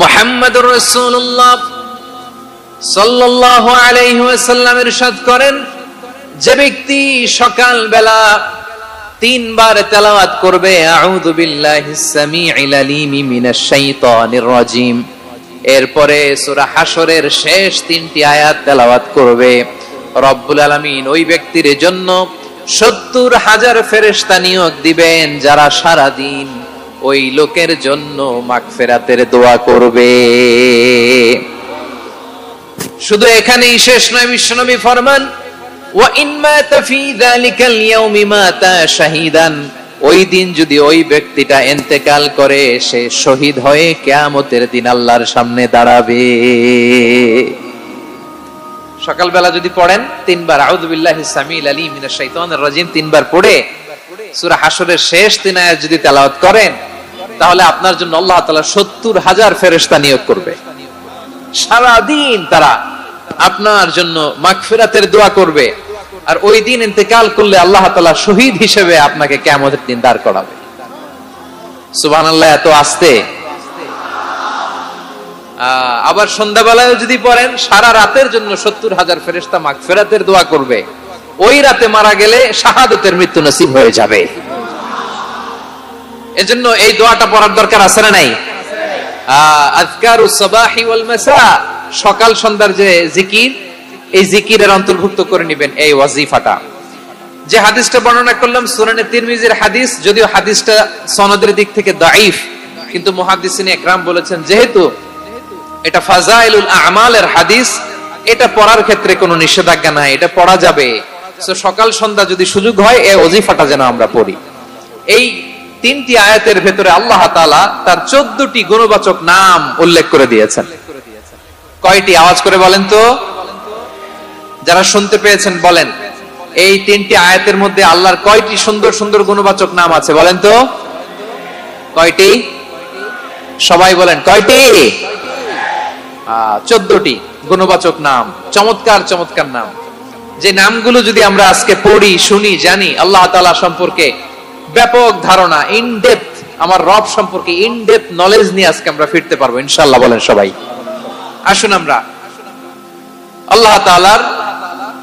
মুহাম্মদুর রাসূলুল্লাহ সাল্লাল্লাহু আলাইহি ওয়াসাল্লাম ইরশাদ করেন, যে ব্যক্তি সকাল বেলা 3 বার তেলাওয়াত করবে আউযু বিল্লাহিস সামিউল আলিম মিনাশ শাইতানির রাজিম, এরপরে সূরা হাশরের শেষ 3টি আয়াত তেলাওয়াত করবে, রব্বুল আলামিন ওই ব্যক্তির জন্য 70,000 ফেরেশতা নিয়োগ দিবেন যারা সারা দিন ওই লোকের জন্য মাগফিরাতের দোয়া করবে। শুধু এখানেই শেষ নয়, বিশ্বনবী ফরমান ওয়া ইন মাতা ফি যালিকাল ইয়াউমি মাতা শাহীদান, ওই দিন যদি ওই ব্যক্তিটা ইন্তেকাল করে সে শহীদ হয়ে কিয়ামতের দিন আল্লাহর সামনে দাঁড়াবে। সকালবেলা যদি পড়েন 3 বার আউযু বিল্লাহিস সামিউল আলিম মিনাশ শাইতানির রাজিম 3 বার পড়ে সূরা হাশরের শেষ 3 আয়াত যদি তেলাওয়াত করেন, তাহলে আপনার জন্য আল্লাহ তাআলা 70,000 ফেরেশতা নিয়োগ করবে। সারা দিন তারা আপনার জন্য মাগফিরাতের দোয়া করবে, আর ওই দিন ইন্তেকাল করলে আল্লাহ তাআলা শহীদ হিসেবে আপনাকে কিয়ামতের দিন দাঁড় করাবে। সুবহানাল্লাহ, এত আস্তে। আবার সন্ধ্যাবেলায় যদি পড়েন, সারা রাতের জন্য 70,000 ফেরেশতা মাগফিরাতের দোয়া করবে। ওই রাতে মারা গেলে শাহাদাতের মৃত্যু নসিব হয়ে যাবে। এজন্য এই দোয়াটা পড়ার দরকার আছে না নাই? আযকারুস সাবাহি ওয়াল মাসা, সকাল সন্ধ্যার যে জিকির, এই জিকিরের অন্তর্ভুক্ত করে নেবেন এই ওয়াজিফাটা। যে হাদিসটা বর্ণনা করলাম সুনানে তিরমিজির হাদিস, যদিও হাদিসটা সনদের দিক থেকে দাঈফ, কিন্তু মুহাদ্দিসিন ইকরাম বলেছেন যেহেতু এটা ফাজাইলুল আমালের হাদিস, এটা পড়ার ক্ষেত্রে কোনো নিষেধাজ্ঞা নাই, এটা পড়া যাবে। সো সকাল সন্ধ্যা যদি সুযোগ হয় এই ওয়াজিফাটা যেন আমরা পড়ি। এই 3টি আয়াতের ভেতরে আল্লাহ তাআলা তার 14টি গুণবাচক নাম উল্লেখ করে দিয়েছেন। কয়টি? আওয়াজ করে বলেন তো, যারা শুনতে পেয়েছেন বলেন। এই 3টি আয়াতের মধ্যে আল্লাহর কয়টি সুন্দর সুন্দর গুণবাচক নাম আছে বলেন তো? কয়টি? সবাই বলেন কয়টি? 14টি গুণবাচক নাম, চমৎকার চমৎকার নাম। যে নামগুলো যদি আমরা আজকে পড়ি, শুনি, জানি, আল্লাহ তাআলা সম্পর্কে ব্যাপক ধারণা, ইন ডেপথ, আমার রব সম্পর্কে ইন ডেপথ নলেজ নিয়ে আজকে আমরা ফিরতে পারবো ইনশাআল্লাহ। বলেন সবাই। আসুন আমরা আল্লাহ তাআলার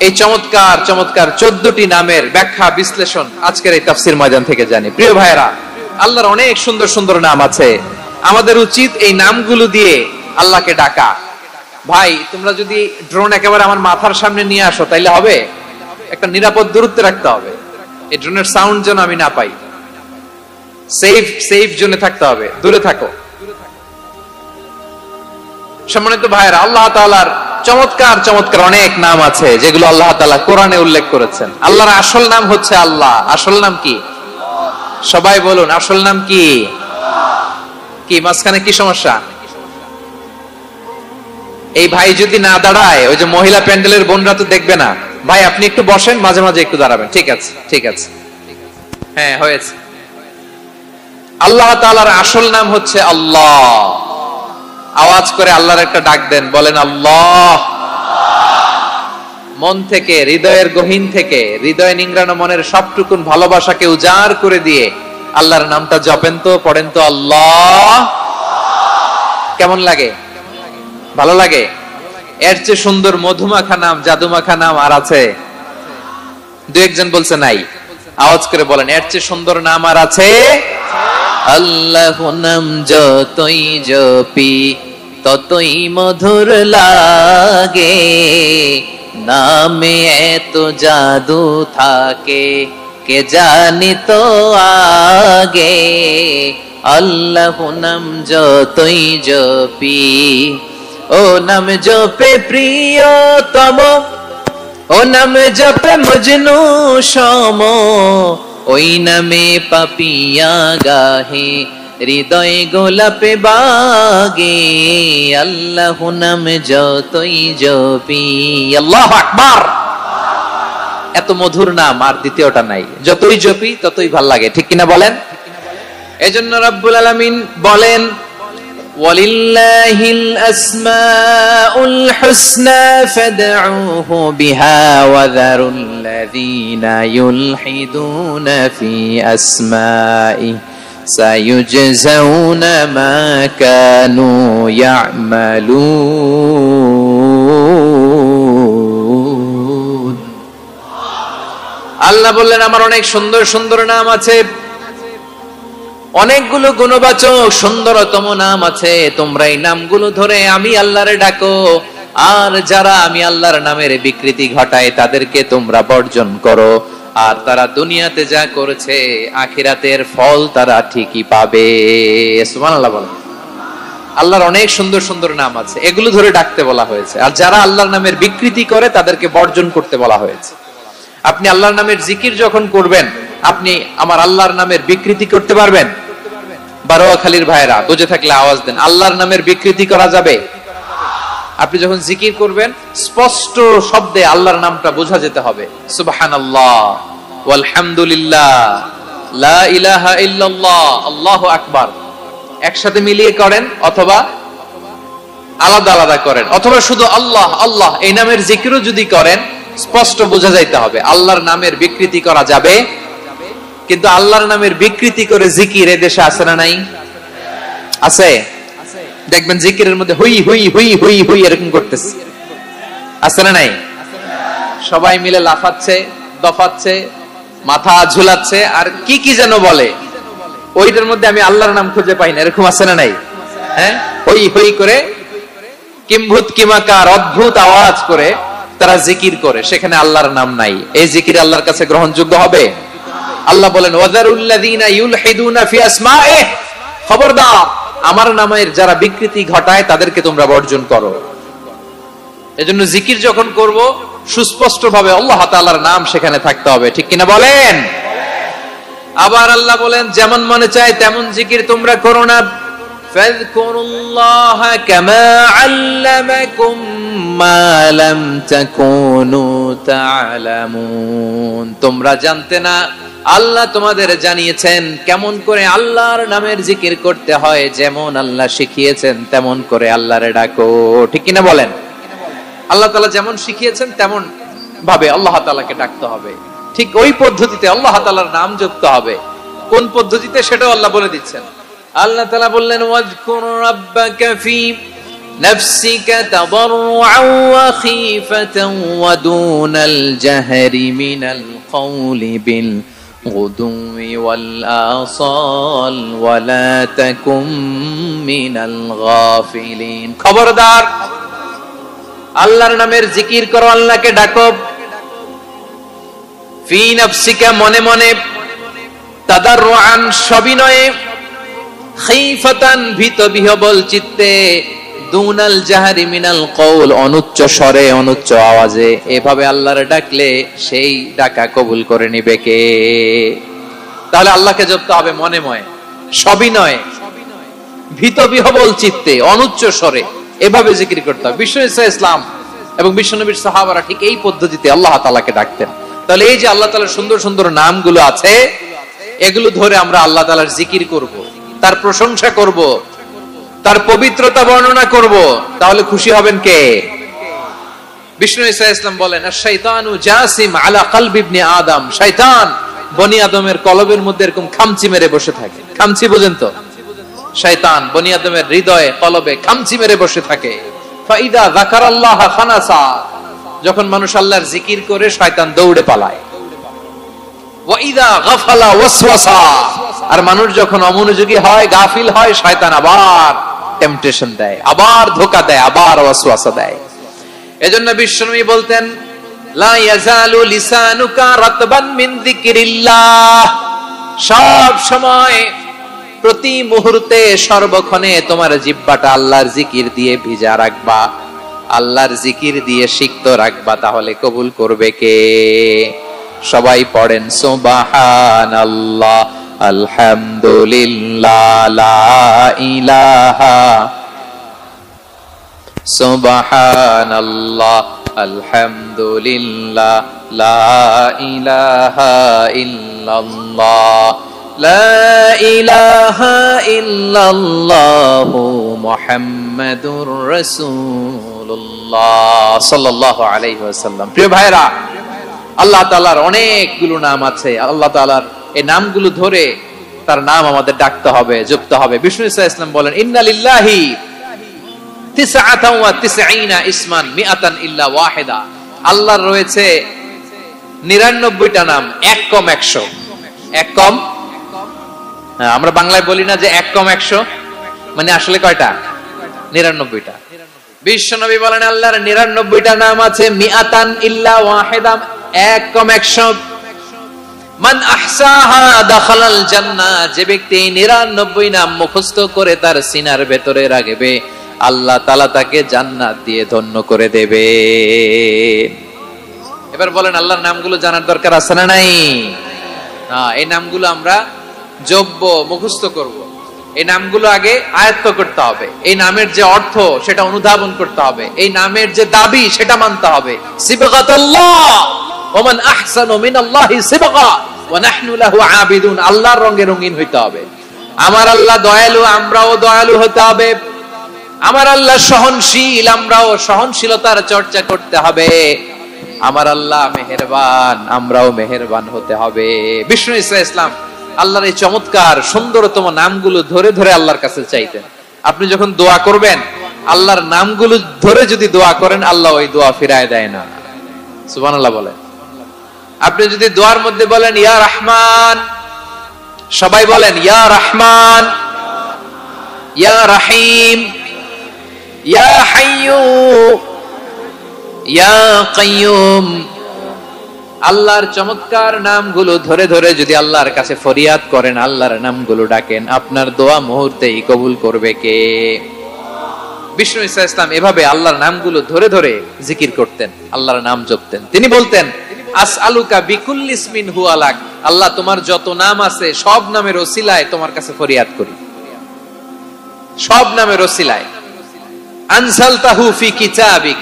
এই চমৎকার চমৎকার 14টি নামের ব্যাখ্যা বিশ্লেষণ আজকের এই তাফসীর ময়দান থেকে জানি। প্রিয় ভাইরা, আল্লাহর অনেক সুন্দর সুন্দর নাম আছে, আমাদের উচিত এই নামগুলো দিয়ে আল্লাহকে ডাকা। ভাই, তোমরা যদি ড্রোন একেবারে আমার মাথার সামনে নিয়ে আসো তাইলে হবে? একটা নিরাপদ দূরত্বে রাখতে হবে, এই ড্রোনের সাউন্ড যেন আমি না পাই। সেফ জোনে থাকতে হবে, দূরে থাকো। সম্মানিত ভাইরা, আল্লাহ তাআলার চমৎকার চমৎকার অনেক নাম আছে যেগুলো আল্লাহ তাআলা কোরআনে উল্লেখ করেছেন। আল্লাহর আসল নাম হচ্ছে আল্লাহ। আসল নাম কি? সবাই বলুন, আসল নাম কি? কি মাঝখানে কি সমস্যা? এই ভাই যদি না দাঁড়ায়, ওই যে মহিলা প্যান্ডেলের বোনরা তো দেখবে না। ভাই আপনি একটু বসেন, মাঝে মাঝে একটু দাঁড়াবেন। ঠিক আছে, ঠিক আছে, হ্যাঁ হয়েছে। আল্লাহ তাআলার আসল নাম হচ্ছে আল্লাহ। আওয়াজ করে আল্লাহর একটা ডাক দেন, বলেন আল্লাহ। মন থেকে, হৃদয়ের গহীন থেকে, হৃদয় নিংড়ানো মনের সবটুকুন ভালোবাসাকে উজাড় করে দিয়ে আল্লাহর নামটা জপেন তো, পড়েন তো আল্লাহ। কেমন লাগে? ভালো লাগে? এর চেয়ে সুন্দর মধুমাখা নাম, জাদুমাখা নাম আর আছে? দু একজন বলছে নাই। আওয়াজ করে বলেন, এর চেয়ে সুন্দর নাম আর আছে? আল্লাহ নাম যতই জপি ততই মধুর লাগে, নামে এত জাদু থাকে কে জানি তো আগে। আল্লাহ নাম যতই জপি, ও নাম জপে প্রিয়তম, ও নাম জপে মজনু সম, ওই নামে পাপিয়া গাহে হৃদয় গোলাপে বাগে। আল্লাহ নাম যতই জপি। আল্লাহু আকবার। এত মধুর নাম আর দ্বিতীয়টা নাই। যতই জপি ততই ভাল লাগে, ঠিক কিনা বলেন? এজন্য রব্বুল আলামিন বলেন, ওয়ালিল্লাহিল আসমাউল হুসনা ফাদউহু বিহা ওয়া যারুল্লাযীনা ইউলহিদুনা ফি আসমাইহি সায়ুজজাউনা মা কানু ইয়ামালুন। আল্লাহ বললেন আমার অনেক সুন্দর সুন্দর নাম আছে, অনেকগুলো গুণবাচক সুন্দরতম নাম আছে, তোমরা এই নামগুলো ধরে আমি আল্লাহরে ডাকো, আর যারা আমি আল্লাহর নামের বিকৃতি ঘটায় তাদেরকে তোমরা বর্জন করো, আর তারা দুনিয়াতে যা করেছে আখিরাতের ফল তারা ঠিকই পাবে। সুবহানাল্লাহ বলেন। আল্লাহর অনেক সুন্দর সুন্দর নাম আছে, এগুলো ধরে ডাকতে বলা হয়েছে, আর যারা আল্লাহর নামের বিকৃতি করে তাদেরকে বর্জন করতে বলা হয়েছে। আপনি আল্লাহর নামের জিকির যখন করবেন, আপনি আমার আল্লাহর নামের বিকৃতি করতে পারবেন? বারোয়াখালীর ভাইরা বুঝে থাকলে আওয়াজ দেন, আল্লাহর নামের বিকৃতি করা যাবে? আপনি যখন জিকির করবেন স্পষ্ট শব্দে আল্লাহর নামটা বোঝা যেতে হবে। সুবহানাল্লাহ, ওয়ালহামদুলিল্লাহ, লা ইলাহা ইল্লাল্লাহ, আল্লাহু আকবার, একসাথে মিলিয়ে করেন অথবা আলাদা আলাদা করেন, অথবা শুধু আল্লাহ আল্লাহ এই নামের জিকিরও যদি করেন স্পষ্ট বোঝা যাইতে হবে। আল্লাহর নামের বিকৃতি করা যাবে, কিন্তু আল্লাহর নামের বিকৃতি করে জিকির এ দেশে আছে না নাই? আছে। দেখবেন জিকিরের মধ্যে হুই হুই হুই হুই হুই এরকম করতেছে, আছে না নাই? সবাই মিলে লাফাচ্ছে, দফাচ্ছে, মাথা ঝুলাচ্ছে, আর কি কি যেন বলে, ওইটার মধ্যে আমি আল্লাহর নাম খুঁজে পাই না, এরকম আছে না নাই? হ্যাঁ, হুই হুই করে কিম্ভূত কিমাকার অদ্ভুত আওয়াজ করে তারা জিকির করে, সেখানে আল্লাহর নাম নাই। এই জিকির আল্লাহর কাছে গ্রহণযোগ্য হবে? আল্লাহ বলেন ওয়াযারুল্লাযীনা ইউলহিদুনা ফি আসমাইহি, খবরদার আমার নামের যারা বিকৃতি ঘটায় তাদেরকে তোমরা বর্জন করো। এজন্য জিকির যখন করব সুস্পষ্ট ভাবে আল্লাহ তাআলার নাম সেখানে থাকতে হবে, ঠিক কিনা বলেন? আবার আল্লাহ বলেন যেমন মনে চায় তেমন জিকির তোমরা করো না। ফাযকুরুল্লাহা কামা আল্লামাকুম মা লাম তাকুনু তা'লামুন, তোমরা জানতে না, আল্লাহ তোমাদের জানিয়েছেন কেমন করে আল্লাহর নামের জিকির করতে হয়, যেমন আল্লাহ শিখিয়েছেন তেমন করে আল্লাহরে ডাকো, ঠিক কিনা বলেন? আল্লাহ তাআলা যেমন শিখিয়েছেন তেমন ভাবে আল্লাহ তাআলাকে ডাকতে হবে, ঠিক ওই পদ্ধতিতে আল্লাহ তাআলার নাম জপতে হবে। কোন পদ্ধতিতে সেটাও আল্লাহ বলে দিচ্ছেন। আল্লাহ তাআলা বললেন ওয়াজকুর রাব্বাকা ফি নাফসিকা তাদাররুআন ওয়া খীফাতান ওয়া দুনাল জাহরি মিনাল কওলি বিল গুদুই ওয়াল আসাল ওয়া লা তাকুম মিনাল গাফিলিন। খবরদার আল্লাহর নামের জিকির করো, আল্লাহকে ডাকো। ফি নাফসিকা মনে মনে, তাদাররুআন সবিনয়ে, খীফাতান ভীত বিহবল চিত্তে, দুনাল জাহরি মিনাল কওল অনুচ্চ স্বরে অনুচ্চ আওয়াজে। এভাবে আল্লাহরে ডাকলে সেই ডাকা কবুল করে নিবে কে? তাহলে আল্লাহকে জপতে হবে মনে মনে, সবিনয়ে, ভীত বিহবল চিত্তে, অনুচ্চ স্বরে, এভাবে জিকির করতে হবে। বিষ্ণু ইসলাম এবং বিশ্বনবীর সাহাবারা ঠিক এই পদ্ধতিতে আল্লাহ তাআলাকে ডাকতেন। তাহলে এই যে আল্লাহ তাআলার সুন্দর সুন্দর নামগুলো আছে, এগুলো ধরে আমরা আল্লাহ তাআলার জিকির করব, তার প্রশংসা করব, তার পবিত্রতা বর্ণনা করব, তাহলে খুশি হবেন কে? বিষ্ণু ইসলাম বলেন আশ-শাইতানু জাসিম আলা কলবি ইবনে আদম, শয়তান বনি আদমের কলবের মধ্যে এরকম খামচি মেরে বসে থাকে। খামচি বুঝেন তো? শয়তান বনি আদমের হৃদয়ে কলবে খামচি মেরে বসে থাকে। ফাইদা যাকারাল্লাহ খানাসা, যখন মানুষ আল্লাহর জিকির করে শয়তান দৌড়ে পালায়। ওয়াইদা গাফালা ওয়াসওয়াসা, আর মানুষ যখন অমনোযোগী হয়, গাফিল হয়, শয়তান আবার টেম্পটেশন দেয়, আবার ধোঁকা দেয়, আবার ওয়াসওয়াসা দেয়। এজন্য বিশ্বনবী বলতেন লা ইয়াজালু লিসানুকা রাতবান মিন যিকরিল্লাহ, সব সময় প্রতি মুহূর্তে সর্বক্ষণে তোমার জিহ্বাটা আল্লাহর জিকির দিয়ে ভিজা রাখবা, আল্লাহর জিকির দিয়ে সিক্ত রাখবা, তাহলে কবুল করবে কে? সবাই পড়েন সুবহানাল্লাহ, আলহামদুলিল্লাহ, লা ইলাহা, সুবহানাল্লাহ, আলহামদুলিল্লাহ, লা ইলাহা ইল্লাল্লাহ, লা ইলাহা ইল্লাল্লাহ, মুহাম্মাদুর রাসূলুল্লাহ সাল্লাল্লাহু আলাইহি ওয়াসাল্লাম। প্রিয় ভাইরা, আল্লাহ তাআলার অনেকগুলো নাম আছে। আল্লাহ তাআলার এই নামগুলো ধরে তার নাম আমাদের ডাকতে হবে, জপতে হবে। বিষ্ণু সাল্লাল্লাহু আলাইহি ওয়াসাল্লাম বলেন, ইন্না লিল্লাহি 99 ইসমান মিআতান ইল্লা ওয়াহিদা। আল্লাহর রয়েছে 99টা নাম, এক কম 100। এক কম, আমরা বাংলায় বলি না যে এক কম 100, মানে আসলে কয়টা? 99টা। বিশ্বনবী বলেন আল্লাহর 99টা নাম আছে, মিআতান ইল্লা ওয়াহিদা, এক কম 100। মান আহসাহা দাখালাল জান্নাহ, যে ব্যক্তি 99 নাম মুখস্থ করে তার সিনার ভেতরে রাখবে, আল্লাহ তাআলা তাকে জান্নাত দিয়ে ধন্য করে দেবে। এবার বলেন আল্লাহর নামগুলো জানার দরকার আছে না নাই? এই নামগুলো আমরা জপব, মুখস্থ করব। এই নামগুলো আগে আয়ত্ত করতে হবে। এই নামের যে অর্থ সেটা অনুধাবন করতে হবে। এই নামের যে দাবি সেটা মানতে হবে। সিবগাতুল্লাহ ওয়া মান আহসানু মিনাল্লাহি সিবগা ওয়া নাহনু লাহু আবিদুন। আল্লাহর রঙে রঙিন হইতে হবে। আমার আল্লাহ দয়ালু, আমরাও দয়ালু হতে হবে। আমার আল্লাহ সহনশীল, আমরাও সহনশীলতার চর্চা করতে হবে। আমার আল্লাহ মেহেরবান, আমরাও মেহেরবান হতে হবে। বিষ্ণু ইসলাম আল্লাহর এই চমৎকার সুন্দরতম নামগুলো ধরে ধরে আল্লাহর কাছে চাইতেন। আপনি যখন দোয়া করবেন, আল্লাহর নামগুলো ধরে যদি দোয়া করেন, আল্লাহ ওই দোয়া ফিরায় দেয় না। সুবহানাল্লাহ বলেন। আপনি যদি দোয়ার মধ্যে বলেন ইয়া রহমান, সবাই বলেন ইয়া রহমান, ইয়া রহিম, ইয়া হাইয়ু, ইয়া কাইয়ুম। আল্লাহর চমৎকার নামগুলো ধরে ধরে যদি আল্লাহর কাছে ফরিয়াদ করেন, আল্লাহর নামগুলো ডাকেন, আপনার দোয়া মুহূর্তেই কবুল করবে কে? বিষ্ণু ইসলাম এভাবে আল্লাহর নামগুলো ধরে ধরে জিকির করতেন, আল্লাহর নাম জপতেন। তিনি বলতেন আসআলুকা বিকুল্লি ইসমিন হুয়া লাক, আল্লাহ তোমার যত নাম আছে সব নামের ওসিলায় তোমার কাছে ফরিয়াদ করি, সব নামের ওসিলায়। আনজালতাহু ফি কিতাবিক,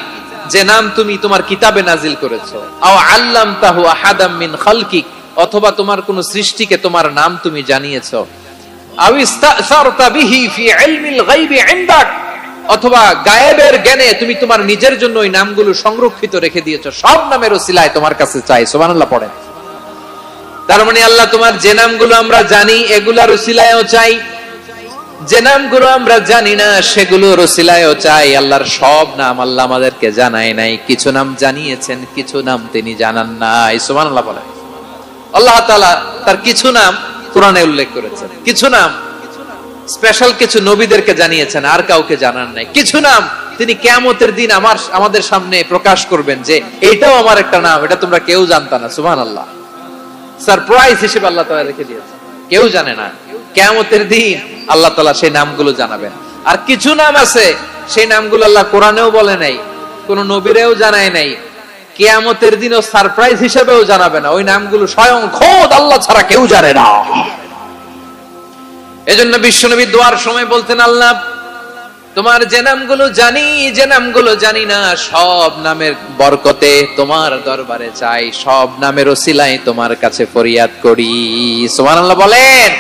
যে নাম তুমি তোমার কিতাবে নাজিল করেছো। আও আল্লামতাহু আহাদাম মিন খালকিক, অথবা তোমার কোন সৃষ্টিকে তোমার নাম তুমি জানিয়েছো। আও ইস্তাসারতা বিহি ফি ইলমিল গায়বি ইনদাক, অথবা গায়েবের জ্ঞানে তুমি তোমার নিজের জন্য ওই নামগুলো সংরক্ষিত রেখে দিয়েছো। সব নামের ওসিলায় তোমার কাছে চাই। সুবহানাল্লাহ পড়েন। তার মানে আল্লাহ তোমার যে নামগুলো আমরা জানি এগুলার ওসিলায়ও চাই, যে নামগুলো আমরা জানি না সেগুলোর ওসিলায়ও চাই। আল্লাহর সব নাম আল্লাহ আমাদেরকে জানায় নাই, কিছু নাম জানিয়েছেন, কিছু নাম তিনি জানান নাই। সুবহানাল্লাহ বলেন। আল্লাহ তাআলা তার কিছু নাম কোরআনে উল্লেখ করেছেন, কিছু নাম স্পেশাল কিছু নবীদেরকে জানিয়েছেন, আর কাউকে জানান নাই। কিছু নাম তিনি কিয়ামতের দিন আমাদের সামনে প্রকাশ করবেন যে এটাও আমার একটা নাম, এটা তোমরা কেউ জানতা না। সুবহানাল্লাহ। সারপ্রাইজ হিসেবে আল্লাহ তাআলা রেখে দিয়েছেন, কেউ জানে না। কিয়ামতের দিন আল্লাহ তাআলা সেই নামগুলো জানাবেন। আর কিছু নাম আছে সেই নামগুলো আল্লাহ কোরআনেও বলে নাই, কোন নবীরেও জানায় নাই, কিয়ামতের দিনও সারপ্রাইজ হিসেবেও জানাবে না। ওই নামগুলো স্বয়ং খোদ আল্লাহ ছাড়া কেউ জানে না। এজন্য বিশ্বনবী দোয়ার সময় বলতেন, আল্লাহ তোমার যে নামগুলো জানি, যে নামগুলো জানি না, সব নামের বরকতে তোমার দরবারে চাই, সব নামের ওসিলায় তোমার কাছে ফরিয়াদ করি। সুবহানাল্লাহ বলেন।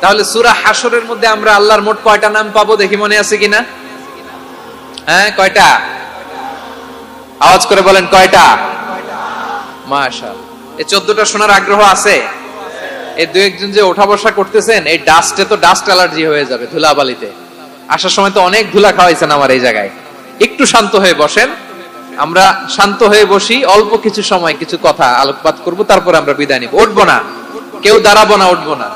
তাহলে সূরা হাশরের মধ্যে আমরা আল্লাহর মোট কয়টা নাম পাবো দেখি, মনে আছে কিনা? হ্যাঁ, কয়টা? আওয়াজ করে বলেন কয়টা? মাশাআল্লাহ। এই 14টা শোনার আগ্রহ আছে? এই দুই একজন যে ওঠা বসা করতেছেন, এই ডাস্টে তো ডাস্ট অ্যালার্জি হয়ে যাবে, ধুলাবালিতে। আসার সময় তো অনেক ধুলা খাওয়াইছেন আমার এই জায়গায়। একটু শান্ত হয়ে বসেন, আমরা শান্ত হয়ে বসি, অল্প কিছু সময় কিছু কথা আলোকপাত করব, তারপর আমরা বিদায় নিব। উঠবো না, কেউ দাঁড়াবো না, উঠবো না।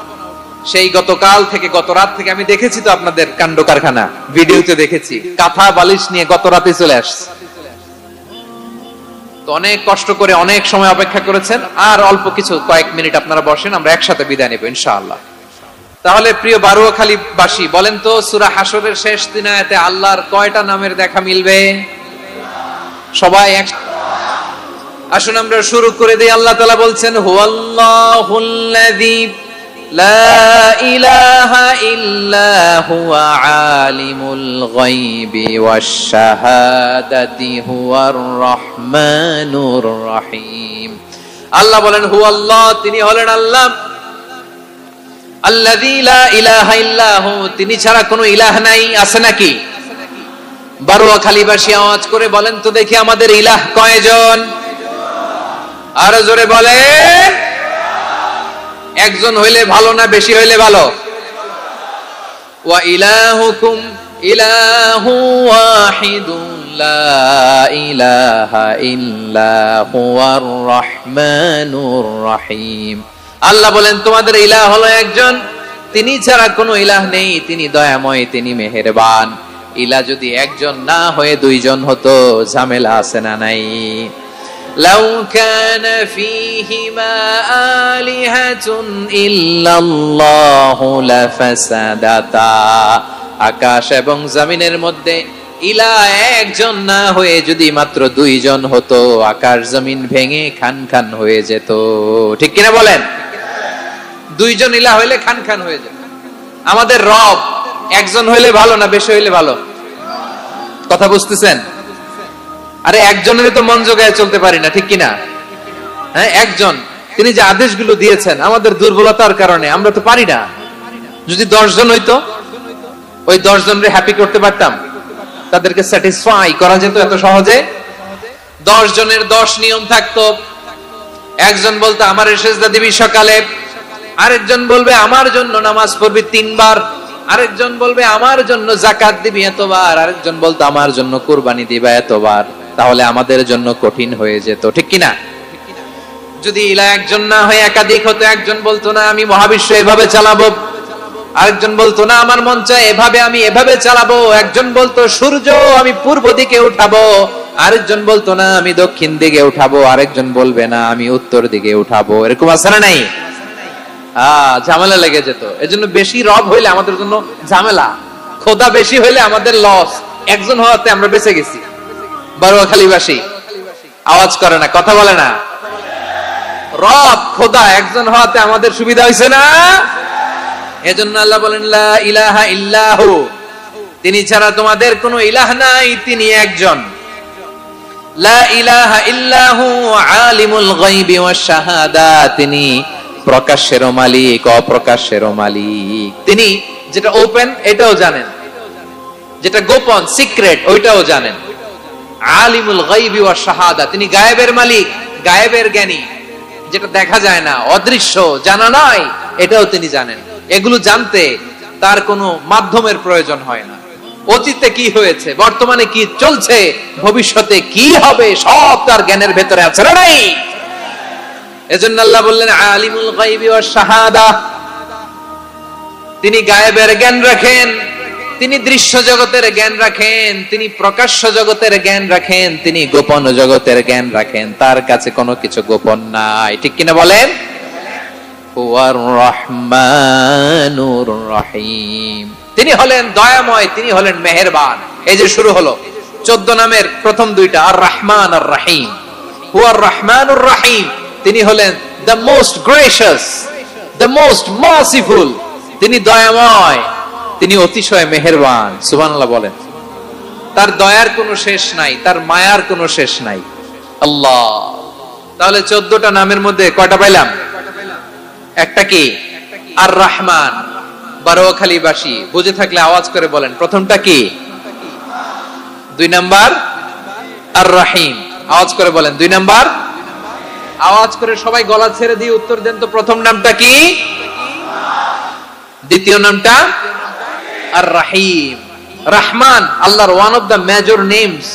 সেই গতকাল থেকে, গত রাত থেকে আমি দেখেছি তো আপনাদের কাণ্ড কারখানা, ভিডিওতে দেখেছি, কাঁথা বালিশ নিয়ে গত রাতে চলে আসছে। তো অনেক কষ্ট করে অনেক সময় অপেক্ষা করেছেন, আর অল্প কিছু কয়েক মিনিট আপনারা বসেন, আমরা একসাথে বিদায় নেব ইনশাআল্লাহ। তাহলে প্রিয় বারুয়াখালী বাসী, বলেন তো সূরা হাশরের শেষ দিন আয়াতে আল্লাহর কয়টা নামের দেখা মিলবে? সবাই আসুন আমরা শুরু করে দেই। আল্লাহ তাআলা বলছেন, হুয়াল্লাহুল্লাযী লা ইলাহা ইল্লা হুয়া আলিমুল গায়বি ওয়াশ শাহাদাতি হুয়ার রহমানুর রহিম। আল্লাহ বলেন হুয়াল্লাহ, তিনি হলেন আল্লাহ, আল্লাযী লা ইলাহা ইল্লা হু, তিনি ছাড়া কোনো ইলাহ নাই। আছে নাকি? বারুয়াখালীবাসী আওয়াজ করে বলেন তো দেখি, আমাদের ইলাহ কয়জন? আরো জোরে বলেন। একজন হইলে ভালো না বেশি হইলে ভালো? ওয়া ইলাহুকুম ইলাহু ওয়াহিদুন লা ইলাহা ইল্লা হুয়ার রহমানুর রহিম। আল্লাহ বলেন তোমাদের ইলাহ হলো একজন, তিনি ছাড়া কোনো ইলাহ নেই, তিনি দয়াময়, তিনি মেহেরবান। ইলাহ যদি একজন না হয়ে দুইজন হতো, ঝামেলা আছে না নাই? লাউ কানা ফীহিমা আলিহাতুন ইল্লাল্লাহু লাফাসাদাতা। আকাশ এবং জমিনের মধ্যে ইলাহ একজন না হয়ে যদি মাত্র দুইজন হতো, আকাশ জমিন ভেঙে খান খান হয়ে যেত। ঠিক কিনা বলেন? দুইজন ইলাহ হইলে খান খান হয়ে যেত। আমাদের রব একজন হইলে ভালো না বেশি হইলে ভালো? কথা বুঝতেছেন? আরে একজনের তো মন জোগায় চলতে পারি না, ঠিক কিনা? হ্যাঁ, একজন, তিনি যে আদেশগুলো দিয়েছেন আমাদের দুর্বলতার কারণে আমরা তো পারি না। যদি 10 জন হইতো, ওই 10 জনরে হ্যাপি করতে পারতাম, তাদেরকে স্যাটিসফাই করা যেত এত সহজে। 10 জনের 10 নিয়ম থাকতো। একজন বলতো আমার সেজদা দিবি সকালে, আরেকজন বলবে আমার জন্য নামাজ পড়বি 3 বার, আরেকজন বলবে আমার জন্য যাকাত দিবি এতবার, আরেকজন বলতো আমার জন্য কুরবানি দিবা এতবার। তাহলে আমাদের জন্য কঠিন হয়ে যেত, ঠিক কিনা? যদি ইলাহ একজন না হয়ে একাধিক হতো, একজন বলতো না আমি মহাবিশ্ব এভাবে চালাবো, আরেকজন বলতো না আমার মন চায় এভাবে, আমি এভাবে চালাবো, একজন বলতো সূর্য আমি পূর্ব দিকে উঠাবো, আরেকজন বলতো না আমি দক্ষিণ দিকে উঠাবো, আরেকজন বলবে না আমি উত্তর দিকে উঠাবো। এরকম আছে না নাই? ঝামেলা লেগে যেত। এজন্য বেশি রব হইলে আমাদের জন্য ঝামেলা, খোদা বেশি হইলে আমাদের লস। একজন হওয়াতে আমরা বেঁচে গেছি। বারোয়াখালীবাসী আওয়াজ করে না, কথা বলে না। রব খোদা একজন হওয়াতে আমাদের সুবিধা হয়েছে না? এজন্য আল্লাহ বলেন লা ইলাহা ইল্লাহু, তিনি ছাড়া তোমাদের কোনো ইলাহ নাই, তিনি একজন। লা ইলাহা ইল্লাহু আলিমুল গায়বি ওয়াশ শাহাদা, তিনি প্রকাশেরও মালিক অপ্রকাশেরও মালিক। তিনি যেটা ওপেন এটাও জানেন, যেটা গোপন সিক্রেট ওইটাও জানেন। আলিমুল গায়বি ওয়াশ শাহাদা, তিনি গায়েবের মালিক, গায়েবের জ্ঞানী, যেটা দেখা যায় না, অদৃশ্য, জানা নাই, এটাও তিনি জানেন। এগুলো জানতে তার কোনো মাধ্যমের প্রয়োজন হয় না। অতীতে কি হয়েছে, বর্তমানে কি চলছে, ভবিষ্যতে কি হবে, সব তার জ্ঞানের ভেতরে আছে না নাই? এজন্য আল্লাহ বললেন আলিমুল গায়বি ওয়াশ শাহাদা, তিনি গায়েবের জ্ঞান রাখেন, তিনি দৃশ্য জগতের জ্ঞান রাখেন, তিনি প্রকাশ্য জগতের জ্ঞান রাখেন, তিনি গোপন জগতের জ্ঞান রাখেন। তার কাছে কোনো কিছু গোপন নাই, ঠিক কিনা বলেন? হুয়ার রহমানুর রহিম, তিনি হলেন দয়াময়, তিনি হলেন মেহেরবান। এই যে শুরু হলো 14 নামের প্রথম দুইটা, আর রহমান আর রহিম। হুয়ার রহমানুর রহিম, তিনি হলেন the most gracious, the most merciful, তিনি দয়াময়, তিনি অতিশয় মেহেরবান। সুবহানাল্লাহ বলেন। তার দয়ার কোনো শেষ নাই, তার মায়ার কোনো শেষ নাই। আল্লাহ, তাহলে 14টা নামের মধ্যে কয়টা পাইলাম? একটা কি? আর রহমান। বারোয়াখালীবাসী বুঝে থাকলে আওয়াজ করে বলেন, প্রথমটা কি? 2 নাম্বার আর রহিম। আওয়াজ করে বলেন 2 নাম্বার। আওয়াজ করে সবাই গলা ছেড়ে দিয়ে উত্তর দেন তো, প্রথম নামটা কি? দ্বিতীয় নামটা? আর রহিম। রহমান আল্লাহর one of the major names,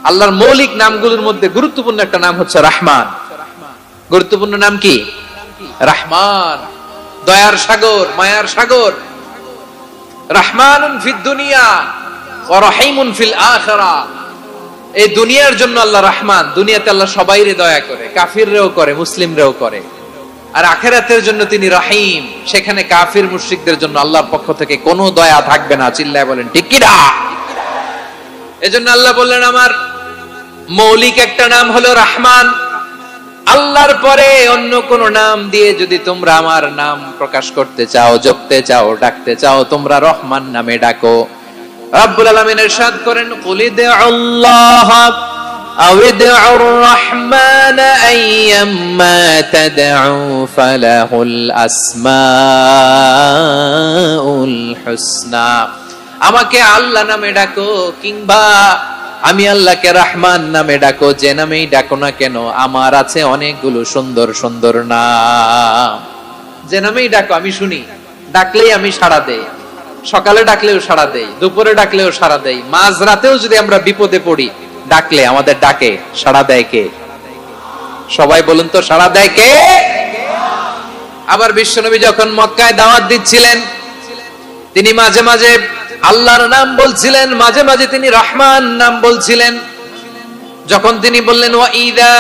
আল্লাহর মৌলিক নামগুলোর মধ্যে গুরুত্বপূর্ণ একটা নাম হচ্ছে রহমান। গুরুত্বপূর্ণ নাম কি? রহমান, দয়ার সাগর, মায়ার সাগর। রহমানুন ফিদ দুনিয়া ওয়া রহিমুন ফিল আখিরাহ। এই দুনিয়ার জন্য আল্লাহ রহমান, দুনিয়াতে আল্লাহ সবাইরে দয়া করে, কাফিররেও করে, মুসলিমরেও করে। আর আখিরাতের জন্য তিনি রহিম, সেখানে কাফির মুশরিকদের জন্য আল্লাহর পক্ষ থেকে কোনো দয়া থাকবে না। চিল্লায় বলেন ঠিক কি না? এজন্য আল্লাহ বললেন আমার মৌলিক একটা নাম হলো রহমান। আল্লাহর পরে অন্য কোন নাম দিয়ে যদি তোমরা আমার নাম প্রকাশ করতে চাও, জপতে চাও, ডাকতে চাও, তোমরা রহমান নামে ডাকো। রব্বুল আলামিন ইরশাদ করেন কুলিদুল্লাহ আউদুর রহমান আইয়াম্মা তাদউ ফালাহুল আসমাউল হুসনা। আমাকে আল্লাহ নামে ডাকো, কিংবা আমি আল্লাহকে রহমান নামে ডাকো, যে নামেই ডাকো না কেন আমার আছে অনেকগুলো সুন্দর সুন্দর নাম। যে নামেই ডাকো আমি শুনি, ডাকলেই আমি সাড়া দেই, সকালে ডাকলেও সাড়া দেই, দুপুরে ডাকলেও সাড়া দেই, মাঝরাতেও যদি আমরা বিপদে পড়ি ডাকলে আমাদের ডাকে সাড়া দেয় কে? সবাই বলুন তো, সাড়া দেয় কে? আবার বিশ্বনবী যখন মক্কায় দাওয়াত দিচ্ছিলেন, তিনি মাঝে মাঝে আল্লাহর নাম বলছিলেন, মাঝে মাঝে তিনি রহমান নাম বলছিলেন। যখন তিনি বললেন ওয়াইদা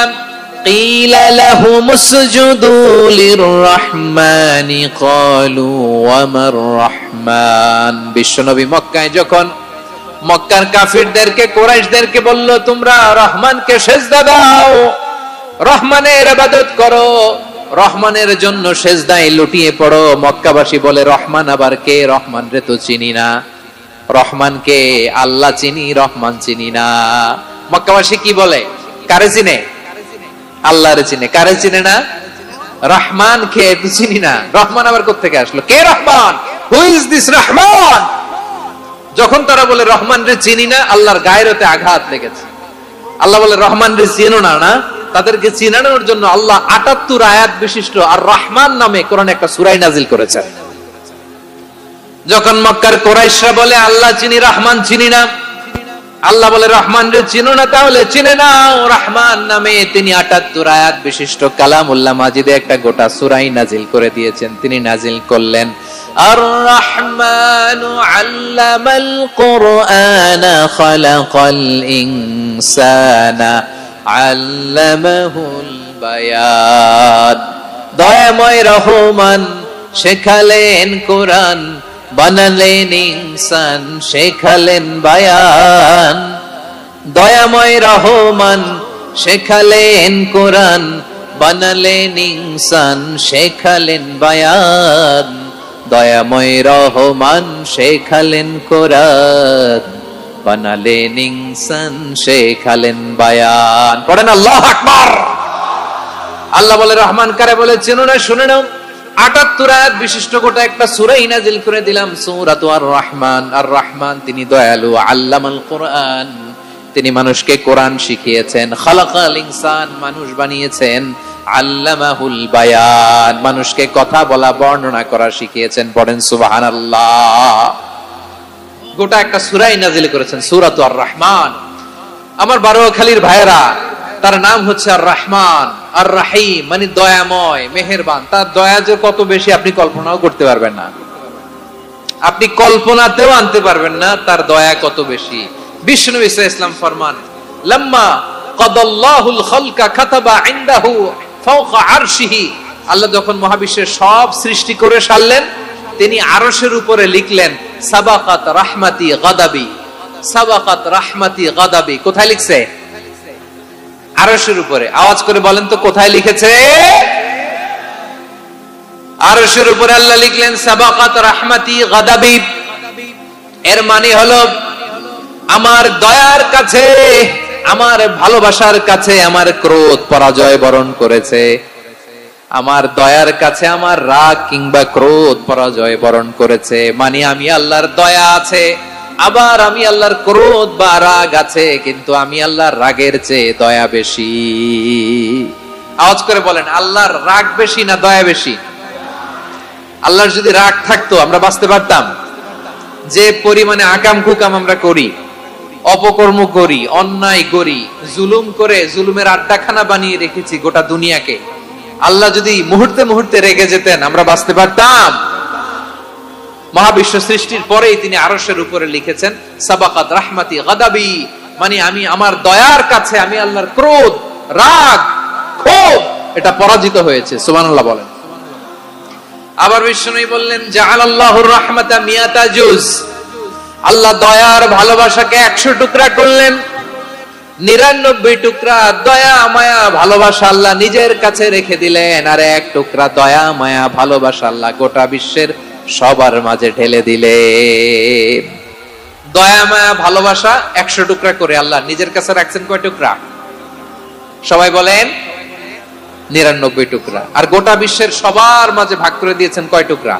কিলা লাহুমুসজুদু লিররহমানি ক্বালু ওয়ামার রহমান, বিশ্বনবী মক্কায় যখন মক্কার কাফিরদেরকে, কুরাইশদেরকে বলল তোমরা রহমানকে সিজদা দাও, রহমানের ইবাদত করো, রহমানের জন্য সিজদায় লুটিয়ে পড়ো, মক্কাবাসী বলে রহমান আবার কে? রহমান রে তো চিনি না। রহমান কে? আল্লাহ চিনি, রহমান চিনি না। মক্কাবাসী কি বলে? কারে চিনে? আল্লাহরে চিনে। কারে চিনে না? রহমান কে তো চিনি না। রহমান আবার কোত্থেকে আসলো? কে Rahman? Who is this Rahman? যখন তারা বলে রহমান রে চিনি না, আল্লাহর গায়রতে আঘাত লেগেছে। আল্লাহ বলে রহমান রে চিনো না? না, তাদেরকে চিনানোর জন্য আল্লাহ ৭৮ আয়াত বিশিষ্ট আর রহমান নামে কোরআনে একটা সূরা নাজিল করেছেন। যখন মক্কার কুরাইশরা বলে আল্লাহ চিনি, রহমান চিনি না, আল্লাহ বলে রহমান রে চিনো না, তাহলে চিনে নাও রহমান নামে তিনি ৭৮ আয়াত বিশিষ্ট কালামুল্লাহ মাজিদে একটা গোটা সূরা নাজিল করে দিয়েছেন। তিনি নাজিল করলেন আর রহমানু আল্লামাল কুরআনা খালাকাল ইনসানা আল্লামাহুল বায়ান, দয়াময় রহমান শেখালেন কোরআন, বানালেন ইনসান, শেখালেন বায়ান। দয়াময় রহমান শেখালেন কোরআন, বানালেন ইনসান, শেখালেন বায়ান। দয়াময় রহমান শেখালেন কোরআন, বানালেন ইনসান, শেখালেন বায়ান। পড়েন আল্লাহু আকবার। আল্লাহ বলে রহমান কারে বলে চেনো না? শুনে নাও, ৭৮ আয়াত বিশিষ্ট গোটা একটা সূরা নাজিল করে দিলাম, সূরাতু আর রহমান। আর রহমান তিনি দয়ালু, আল্লামাল কোরআন, তিনি মানুষকে কোরআন শিখিয়েছেন, খালাকাল ইনসান, মানুষ বানিয়েছেন, আল্লামাহুল বায়ান, মানুষকে কথা বলা, বর্ণনা করা শিখিয়েছেন। পড়েন সুবহানাল্লাহ। গোটা একটা সূরা নাজিল করেছেন, সূরাতু আর রহমান। আমার বারোখালীর ভাইয়েরা, তার নাম হচ্ছে আর রহমান, আর রাহিম মানে দয়াময়, মেহেরবান। তার দয়া যে কত বেশি আপনি কল্পনাও করতে পারবেন না, আপনি কল্পনাতেও আনতে পারবেন না তার দয়া কত বেশি। বিশ্বনবী সাল্লাল্লাহু আলাইহি ওয়াসাল্লাম ফরমান, লাম্মা কাদাল্লাহুল খালকা কাতাবা ইনদাহু ফাওকা আরশিহি, আল্লাহ যখন মহাবিশ্বের সব সৃষ্টি করে সারলেন, তিনি আরশের উপরে লিখলেন সাবাকাত রাহমাতি গাদাবি, সাবাকাত রাহমাতি গাদাবি। কোথায় লিখছে? আরশের উপরে। আওয়াজ করে বলেন তো কোথায় লিখেছে? আরশের উপরে আল্লাহ লিখলেন সাবাকাত রাহমাতি গাদাবি। এর মানে হলো আমার দয়ার কাছে, আমার ভালোবাসার কাছে আমার ক্রোধ পরাজয় বরণ করেছে, আমার দয়ার কাছে আমার রাগ কিংবা ক্রোধ পরাজয় বরণ করেছে। মানে আমি আল্লাহর দয়া আছে, আবার আমি আল্লাহর ক্রোধ বা রাগ আছে, কিন্তু আমি আল্লাহর রাগের চেয়ে দয়া বেশি। আওয়াজ করে বলেন, আল্লাহর রাগ বেশি না দয়া বেশি? আল্লাহর যদি রাগ থাকতো আমরা বাঁচতে পারতাম? যে পরিমাণে আকাম কুকাম আমরা করি, অপকর্ম করি, অন্যায় করি, জুলুম করে জুলুমের আড্ডাখানা বানিয়ে রেখেছি গোটা দুনিয়াকে, আল্লাহ যদি মুহূর্তে মুহূর্তে রেগে যেতেন আমরা বাঁচতে পারতাম? মহাবিশ্ব সৃষ্টির পরেই তিনি আরশের উপরে লিখেছেন সাবাকাত রাহমাতি গাদাবি, মানে আমি আমার দয়ার কাছে আমি আল্লাহর ক্রোধ, রাগ, ক্ষোভ এটা পরাজিত হয়েছে। সুবহানাল্লাহ বলেন। আবার বিষ্ণুই বললেন জাআলাল্লাহুর রাহমাতা মিয়াতা জুজ, আল্লাহ দয়ার ভালোবাসাকে 100 টুকরা করলেন, 99 টুকরা দয়া মায়া ভালোবাসা আল্লাহ নিজের কাছে রেখে দিলেন, আর 1 টুকরা দয়া মায়া ভালোবাসা আল্লাহ গোটা বিশ্বের সবার মাঝে ঢেলে দিলেন। দয়া মায়া ভালোবাসা 100 টুকরা করে আল্লাহ নিজের কাছে রাখছেন কয় টুকরা? সবাই বলেন 99 টুকরা। আর গোটা বিশ্বের সবার মাঝে ভাগ করে দিয়েছেন কয় টুকরা?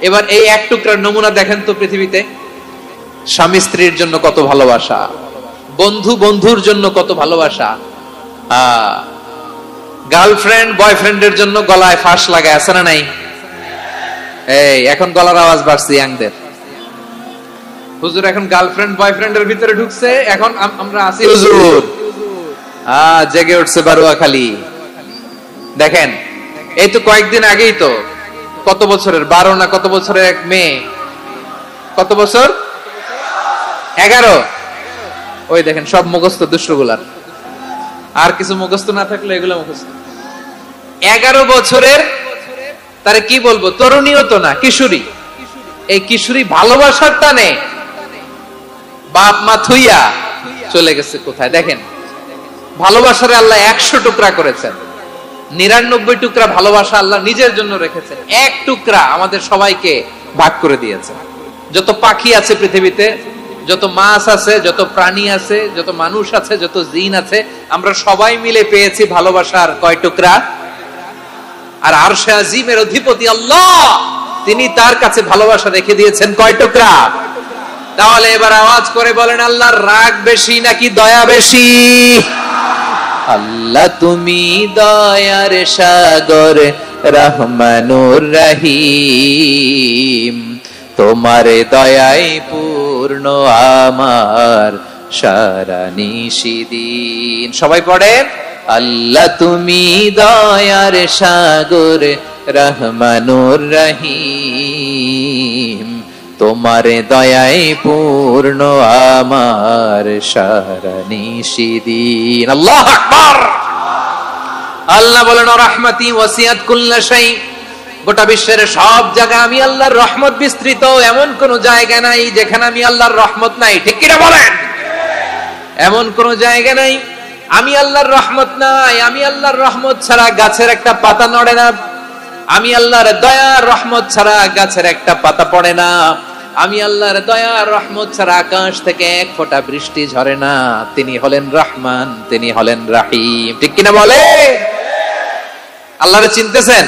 এবার এই 1 টুকরার নমুনা দেখেন তো পৃথিবীতে। স্বামী স্ত্রীর জন্য কত ভালোবাসা, বন্ধু বন্ধুর জন্য কত ভালোবাসা, গার্লফ্রেন্ড বয়ফ্রেন্ডের জন্য গলায় ফাঁস লাগায়, আছে না নাই? এই এখন গলার আওয়াজ বাড়ছে ইয়াংদের। হুজুর এখন গার্লফ্রেন্ড বয়ফ্রেন্ডের ভিতরে ঢুকছে, এখন আমরা আছি হুজুর। জেগে উঠছে বারুয়াখালী। দেখেন এই তো কয়েকদিন আগেই তো, কত বছরের 12 না কত বছরের এক মেয়ে, কত বছর 11, ওই দেখেন সব মুখস্থ দুষ্টগুলার, আর কিছু মুখস্থ না থাকলে এগুলো মুখস্থ। 11 বছরের, তারে কি বলবো, তরুণীও তো না, কিশোরী। এই কিশোরী ভালোবাসার টানে বাপ মা থুইয়া চলে গেছে কোথায়। দেখেন ভালোবাসারে আল্লাহ 100 টুকরা করেছেন, 99 টুকরা ভালোবাসা আল্লাহ নিজের জন্য রেখেছেন, 1 টুকরা আমাদের সবাইকে ভাগ করে দিয়েছেন। যত পাখি আছে পৃথিবীতে, যত মাছ আছে, যত প্রাণী আছে, যত মানুষ আছে, যত জিন আছে, আমরা সবাই মিলে পেয়েছি ভালোবাসার কয় টুকরা? আর আরশে আজিমের অধিপতি আল্লাহ, তিনি তার কাছে ভালোবাসা রেখে দিয়েছেন কয় টুকরা? তাহলে এবার আওয়াজ করে বলেন, আল্লাহর রাগ বেশি নাকি দয়া বেশি? আল্লাহ তুমি দয়ার সাগর, রহমানুর রহিম, তোমার দয়ায় পূর্ণ আমার সারা নিশিদিন। সবাই পড়েন, আল্লাহ তুমি দয়ার সাগর, রহমানুর রহিম, তোমার দয়ায় পূর্ণ আমার সারা নিশিদিন। আল্লাহু আকবার। আল্লাহ বলেন, রাহমাতি ওয়াসিআত কুল্লা শাই, গোটা বিশ্বের সব জায়গায় আমি আল্লাহর রহমত বিস্তৃত, এমন কোন জায়গা নাই যেখানে আমি আল্লাহর রহমত নাই। ঠিক কিনা বলেন? এমন কোন জায়গা নাই আমি আল্লাহর রহমত নাই। আমি আল্লাহর রহমত ছাড়া গাছের একটা পাতা নড়ে না, আমি আল্লাহর দয়ার রহমত ছাড়া গাছের একটা পাতা পড়ে না, আমি আল্লাহর দয়ার রহমত ছাড়া আকাশ থেকে এক ফোঁটা বৃষ্টি ঝরে না। তিনি হলেন রহমান, তিনি হলেন রাহিম। ঠিক কিনা বলে? আল্লাহরে চিনতেছেন?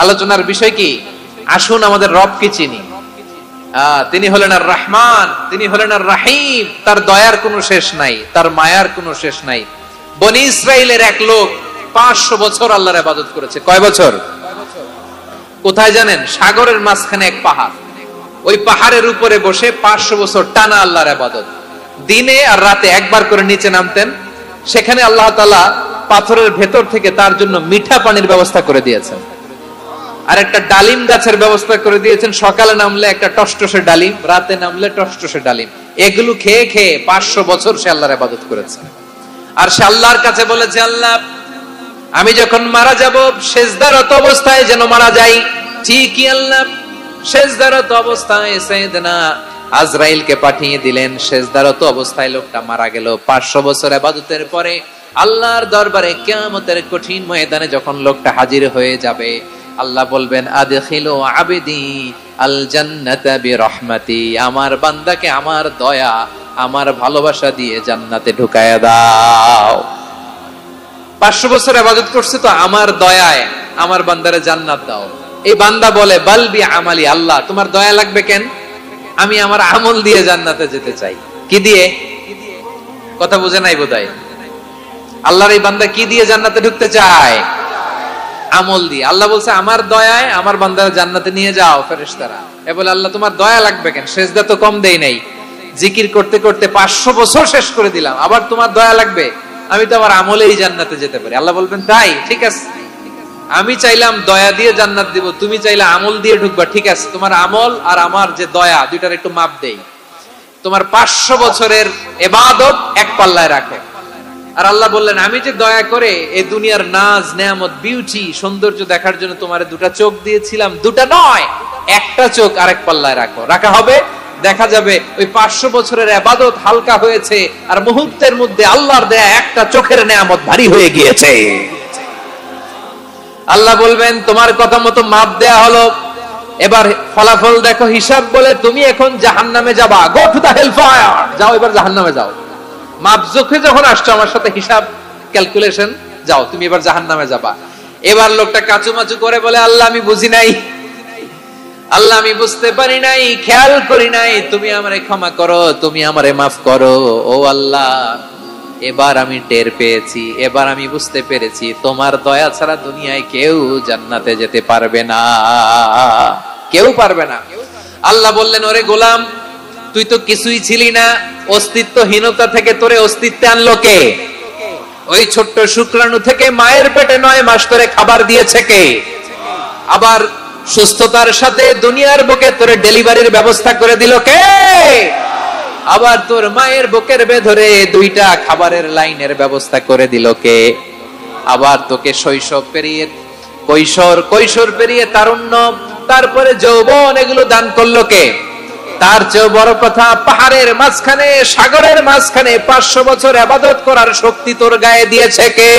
আলোচনার বিষয় কি? আসুন আমাদের রব কি চিনি। তিনি হলেন আর রহমান, তিনি হলেন আর রাহিম। তার দয়ার কোনো শেষ নাই, তার মায়ার কোনো শেষ নাই। বনি ইসরাইলের এক লোক 500 বছর আল্লাহর ইবাদত করেছে। কয় বছর? কোথায় জানেন? সাগরের মাঝখানে এক পাহাড়, ওই পাহাড়ের উপরে বসে 500 বছর টানা আল্লাহর ইবাদত। দিনে আর রাতে একবার করে নিচে নামতেন। সেখানে আল্লাহ তাআলা পাথরের ভেতর থেকে তার জন্য মিঠা পানির ব্যবস্থা করে দিয়েছেন, আর একটা ডালিম গাছের ব্যবস্থা করে দিয়েছেন। সকালে নামলে একটা টসটসে ডালিম, রাতে নামলে টসটসে ডালিম। এগুলো খেয়ে খেয়ে 500 বছর সে আল্লাহর ইবাদত করেছে। আর সে আল্লাহর কাছে বলেছে, আল্লাহ আমি যখন মারা যাব সেজদারত অবস্থায় যেন মারা যাই। ঠিকই আল্লাহ সেজদারত অবস্থায় সাইয়েদনা আজরাইলকে পাঠিয়ে দিলেন। সেজদারত অবস্থায় লোকটা মারা গেল। 500 বছর ইবাদতের পরে আল্লাহর দরবারে কিয়ামতের কঠিন ময়দানে যখন লোকটা হাজির হয়ে যাবে, আল্লাহ বলবেন, আদখিলু আবদি আল জান্নাতা বিরহমাতি, আমার বান্দাকে আমার দয়া, আমার ভালোবাসা দিয়ে জান্নাতে ঢুকায়া দাও। 500 বছর ইবাদত করছে তো আমার দয়ায় আমার বান্দারে জান্নাত দাও। এই বান্দা বলে, বালবি আমালি, আল্লাহ তোমার দয়া লাগবে কেন? আমি আমার আমল দিয়ে জান্নাতে যেতে চাই। কি দিয়ে? কথা বুঝে নাই বোধহয়। আল্লাহর এই বান্দা কি দিয়ে জান্নাতে ঢুকতে চায়? আমল দিয়ে। আল্লাহ বলছে, আমার দয়ায় আমার বান্দারা জান্নাতে নিয়ে যাও ফেরেশতারা। এ বলে, আল্লাহ তোমার দয়া লাগবে কেন? সেজদা তো কম দেই নাই, জিকির করতে করতে 500 বছর শেষ করে দিলাম, আবার তোমার দয়া লাগবে? আমি তো আমার আমলেই জান্নাতে যেতে পারি। আল্লাহ বলবেন, তাই ঠিক আছে, আমি চাইলাম দয়া দিয়ে জান্নাত দিব, তুমি চাইলে আমল দিয়ে ঢুকবা। ঠিক আছে, তোমার আমল আর আমার যে দয়া, দুইটার একটু মাপ দেই। তোমার 500 বছরের ইবাদত এক পাল্লায় রাখো। আর আল্লাহ বললেন, আমি যে দয়া করে এই দুনিয়ার নাজ নেয়ামত বিউটি সৌন্দর্য দেখার জন্য তোমার দুটা চোখ দিয়েছিলাম, দুটা নয় একটা চোখ আরেক পাল্লায় রাখো। রাখা হবে, দেখা যাবে ওই 500 বছরের ইবাদত হালকা হয়েছে, আর মুহূর্তের মধ্যে আল্লাহর দেয়া একটা চোখের নেয়ামত ভারী হয়ে গিয়েছে। আল্লাহ বলবেন, তোমার কথা মতো মাপ দেয়া হলো, এবার ফলাফল দেখো, হিসাব বলে তুমি এখন জাহান্নামে যাবা। Go to the hell fire, যাও এবার জাহান্নামে যাও। মাপ জোখে যখন আসছো আমার সাথে হিসাব ক্যালকুলেশন, যাও তুমি এবার জাহান্নামে যাবা। এবার লোকটা কাচুমাচু করে বলে, আল্লাহ আমি বুঝি নাই, আল্লাহ আমি বুঝতে পারি নাই, খেয়াল করি নাই, তুমি আমারে ক্ষমা করো, তুমি আমারে মাফ করো। ও আল্লাহ, এবার আমি টের পেয়েছি, এবার আমি বুঝতে পেরেছি তোমার দয়া ছাড়া দুনিয়ায় কেউ জান্নাতে যেতে পারবে না, কেউ পারবে না। আল্লাহ বললেন, ওরে গোলাম, তুই তো কিছুই ছিলি না, অস্তিত্বহীনতা থেকে তোরে অস্তিত্বে আনলো কে? ওই ছোট্ট শুক্রাণু থেকে মায়ের পেটে 9 মাস ধরে খাবার দিয়েছে কে? আবার সুস্থতার সাথে দুনিয়ার বুকে তোরে ডেলিভারির ব্যবস্থা করে দিল কে? আবার তোর মায়ের বুকের ভেতরে 2টা খাবারের লাইনের ব্যবস্থা করে দিল কে? আবার তোকে শৈশব পেরিয়ে কৈশোর পেরিয়ে তারুণ্য, তারপরে যৌবন, এগুলো দান করলো কে? তার চেয়ে বড় কথা, পাহাড়ের মাঝখানে, সাগরের মাঝখানে 500 বছর ইবাদত করার শক্তি তোর গায়ে দিয়েছে কে?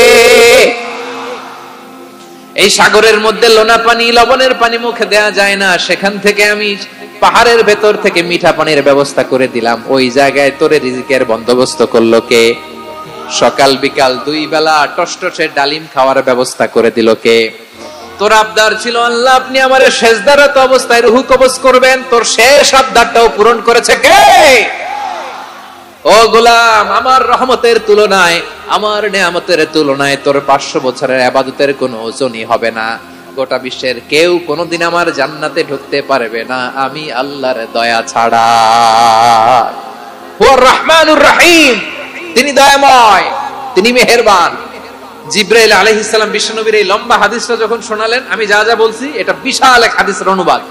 এই সাগরের মধ্যে লোনা পানি, লবণের পানি মুখে দেয়া যায় না, সেখান থেকে আমি পাহাড়ের ভেতর থেকে মিঠা পানির ব্যবস্থা করে দিলাম। ওই জায়গায় তোরে রিজিকের বন্দোবস্ত করলো কে? সকাল বিকাল 2 বেলা টসটসে ডালিম খাওয়ার ব্যবস্থা করে দিল কে? তোর আবদার ছিল, আল্লাহ আপনি আমারে সেজদারত অবস্থায় রূহ কবজ করবেন, তোর শেষ আবদারটাও পূরণ করেছে কে? ও গোলাম, আমার রহমতের তুলনায়, আমার নেয়ামতের তুলনায় তোর 500 বছরের ইবাদতের কোনো ওজনই হবে না। গোটা বিশ্বের কেউ কোনোদিন আমার জান্নাতে ঢুকতে পারবে না আমি আল্লাহর দয়া ছাড়া। হুয়ার রহমানুর রহিম, তিনি দয়াময়, তিনি মেহেরবান। জিবরাইল আলাইহিস সালাম বিশ্বনবীর এই লম্বা হাদিসটা যখন শোনালেন, আমি যা যা বলছি এটা বিশাল এক হাদিসের অনুবাদ।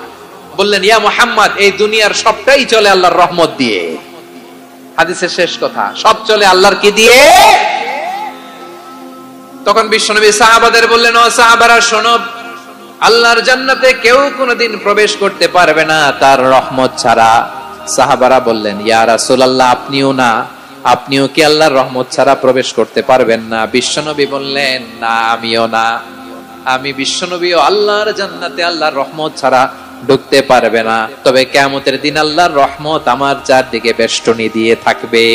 বললেন, ইয়া মুহাম্মদ, এই দুনিয়ার সবটাই চলে আল্লাহর রহমত দিয়ে। হাদিসের শেষ কথা, সব চলে আল্লাহর কি দিয়ে? তখন বিশ্বনবী সাহাবাদের বললেন, ও সাহাবারা শোনো, আল্লাহর জান্নাতে কেউ কোনোদিন প্রবেশ করতে পারবে না তার রহমত ছাড়া। সাহাবারা বললেন, ইয়া রাসূলুল্লাহ, আপনিও না? আপনিও কি আল্লাহর রহমত ছাড়া প্রবেশ করতে পারবেন না? বিশ্বনবী বললেন, না, আমিও না। আমি বিশ্বনবীও আল্লাহর জান্নাতে আল্লাহর রহমত ছাড়া ঢুকতে পারবে না। তবে কিয়ামতের দিন আল্লাহর রহমত আমার চারদিকে বেষ্টনী দিয়ে থাকবে।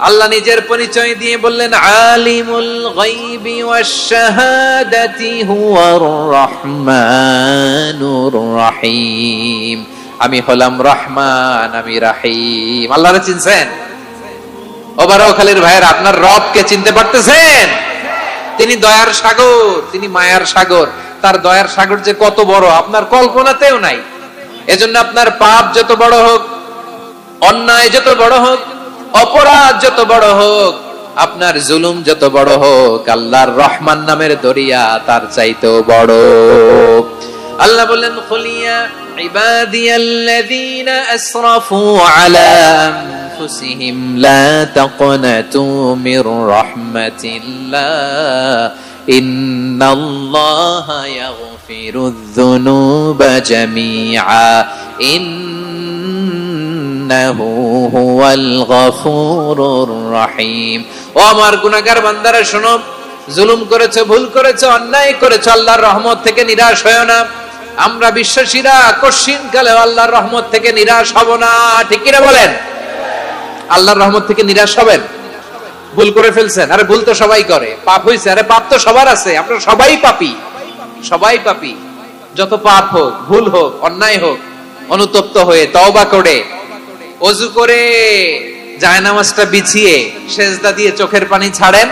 আল্লাহ নিজের পরিচয় দিয়ে বললেন, আলিমুল গায়বি ওয়াশ শাহাদাতি হুয়ার রহমানুর রহিম। আমি হলাম রহমান, আমি রাহিম। আল্লাহরে চিনছেন? ওবারখালীর ভাইয়ের, আপনার রবকে চিনতে পারতেছেন? তিনি দয়ার সাগর, তিনি মায়ার সাগর। তার দয়ার সাগর যে কত বড় আপনার কল্পনাতেও নাই। এজন্য আপনার পাপ যত বড় হোক, অন্যায় যত বড় হোক, অপরাধ যত বড় হোক, আপনার জুলুম যত বড় হোক, আল্লাহর রহমান নামের দরিয়া তার চাইতেও বড়। আল্লাহ বললেন, খুলিয়া ইবাদিয়াল্লাযীনা আসরাফু আলা আনফুসিহিম লা তাকনাতু মির রাহমাতিল্লাহ ইন্নাল্লাহা ইয়াগফিরুয যুনুবা জামিআ ইন্নাহু হুয়াল গফুরুর রহিম। ও আমার গুনাহগার বান্দারা শোনো, জুলুম করেছো, ভুল করেছো, অন্যায় করেছো, আল্লাহর রহমত থেকে নিরাশ হয়ো না। আমরা বিশ্বাসীরা কশিনকালে আল্লাহর রহমত থেকে নিরাশ হব না, ঠিক কিনা বলেন? আল্লাহর রহমত থেকে নিরাশ হবেন? ভুল করে ফেলছেন, আরে ভুল তো সবাই করে। পাপ হয়েছে, আরে পাপ তো সবার আছে, আমরা সবাই পাপী, সবাই পাপী। যত পাপ হোক, ভুল হোক, অন্যায় হোক, অনুতপ্ত হয়ে তওবা করে, ওযু করে, জায়নামাজটা বিছিয়ে সেজদা দিয়ে চোখের পানি ছাড়েন।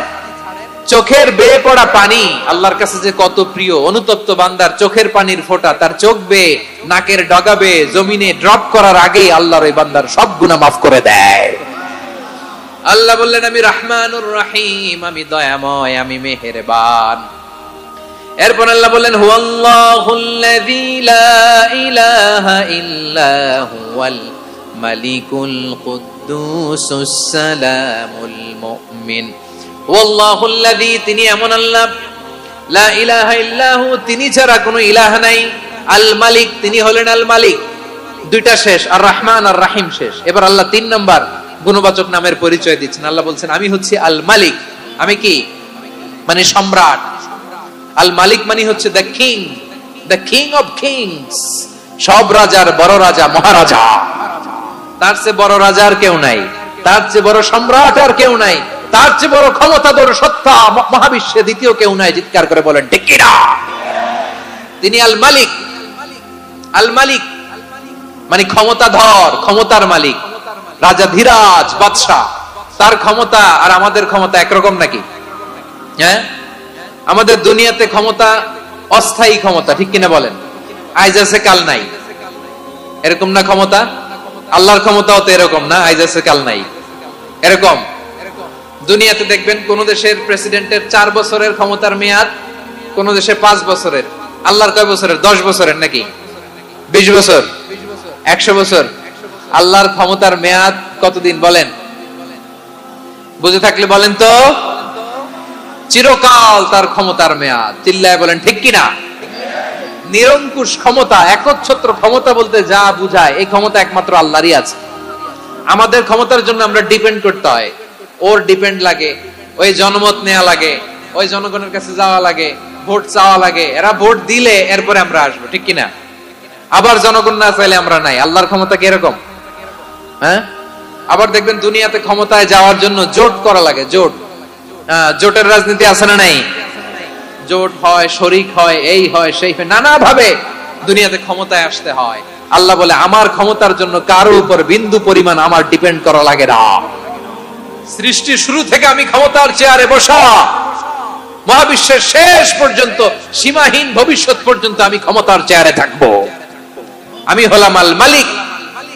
চোখের বেয়ে পড়া পানি আল্লাহর কাছে যে কত প্রিয়। অনুতপ্ত বান্দার চোখের পানির ফোঁটা তার চোখ বেয়ে, নাকের ডগা বেয়ে জমিনে ড্রপ করার আগেই আল্লাহর ওই বান্দার সব গুনাহ মাফ করে দেয়। আল্লাহ বললেন, আমি রহমানুর রহিম, আমি দয়াময়, আমি মেহেরবান। এরপর আল্লাহ বললেন, হুয়াল্লাহুল্লাযী লা ইলাহা ইল্লা হুয়াল মালিকুল কুদ্দুসুস সালামুল মুমিন। ওয়াল্লাহুল্লাযী, তিনি এমন আল্লাহ, লা ইলাহা ইল্লাহু, তিনি ছাড়া কোনো ইলাহ নাই। আল মালিক, তিনি হলেন আল মালিক। দুইটা শেষ, আর রহমান আর রাহিম শেষ। এবার আল্লাহ 3 নাম্বার গুণবাচক নামের পরিচয় দিচ্ছেন। আল্লাহ বলছেন, আমি হচ্ছি আল মালিক। আমি কি? মানে সম্রাট। আল মালিক মানে হচ্ছে the king, the king of kings. সব রাজার বড় রাজা, মহারাজা। তার চেয়ে বড় রাজা আর কেউ নাই, তার চেয়ে বড় সম্রাট আর কেউ নাই, তার চেয়ে বড় ক্ষমতাধর সত্তা মহাবিশ্বে দ্বিতীয় কেউ নাই। চিৎকার করে বলেন ঠিক কিনা? তিনি আল মালিক। আল মালিক মানে ক্ষমতাধর, ক্ষমতার মালিক, রাজা ধীরাজ, বাদশা। তার ক্ষমতা আর আমাদের ক্ষমতা একরকম নাকি? হ্যাঁ, আমাদের দুনিয়াতে ক্ষমতা অস্থায়ী ক্ষমতা, ঠিক কিনা বলেন? আইজ আছে কাল নাই, এরকম না ক্ষমতা? আল্লাহর ক্ষমতাও তো এরকম না, আইজ আছে কাল নাই এরকম। দুনিয়াতে দেখবেন কোন দেশের প্রেসিডেন্টের 4 বছরের ক্ষমতার মেয়াদ, কোন দেশে 5 বছরের। আল্লাহর কয় বছরের? 10 বছরের নাকি 20 বছর, 100 বছর। আল্লাহর ক্ষমতার মেয়াদ কতদিন বলেন? বুঝে থাকলে বলেন তো। চিরকাল তার ক্ষমতার মেয়াদ। চিল্লায় বলেন ঠিক কিনা? নিরঙ্কুশ ক্ষমতা, একচ্ছত্র ক্ষমতা বলতে যা বুঝায়, এই ক্ষমতা একমাত্র আল্লাহরই আছে। আমাদের ক্ষমতার জন্য আমরা ডিপেন্ড করতে হয়, ওর ডিপেন্ড লাগে, ওই জনমত নেওয়া লাগে, ওই জনগণের কাছে যাওয়া লাগে, ভোট চাওয়া লাগে, এরা ভোট দিলে এরপরে আমরা আসবো, ঠিক কিনা? আবার জনগণ না চাইলে আমরা নাই। আল্লাহর ক্ষমতা কি এরকম? হ্যাঁ, আবার দেখবেন দুনিয়াতে ক্ষমতায় যাওয়ার জন্য জোট করা লাগে, জোট। জোটের রাজনীতি আছে না নাই? জোট হয়, শরিক হয়, এই হয় সেই হয়, নানা ভাবে দুনিয়াতে ক্ষমতায় আসতে হয়। আল্লাহ বলে আমার ক্ষমতার জন্য কারো উপর বিন্দু পরিমাণ আমার ডিপেন্ড করা লাগে না। সৃষ্টির শুরু থেকে আমি ক্ষমতার চেয়ারে বসা, মহাবিশ্বের শেষ পর্যন্ত, সীমাহীন ভবিষ্যৎ পর্যন্ত আমি ক্ষমতার চেয়ারে থাকবো। আমি হলাম আল মালিক।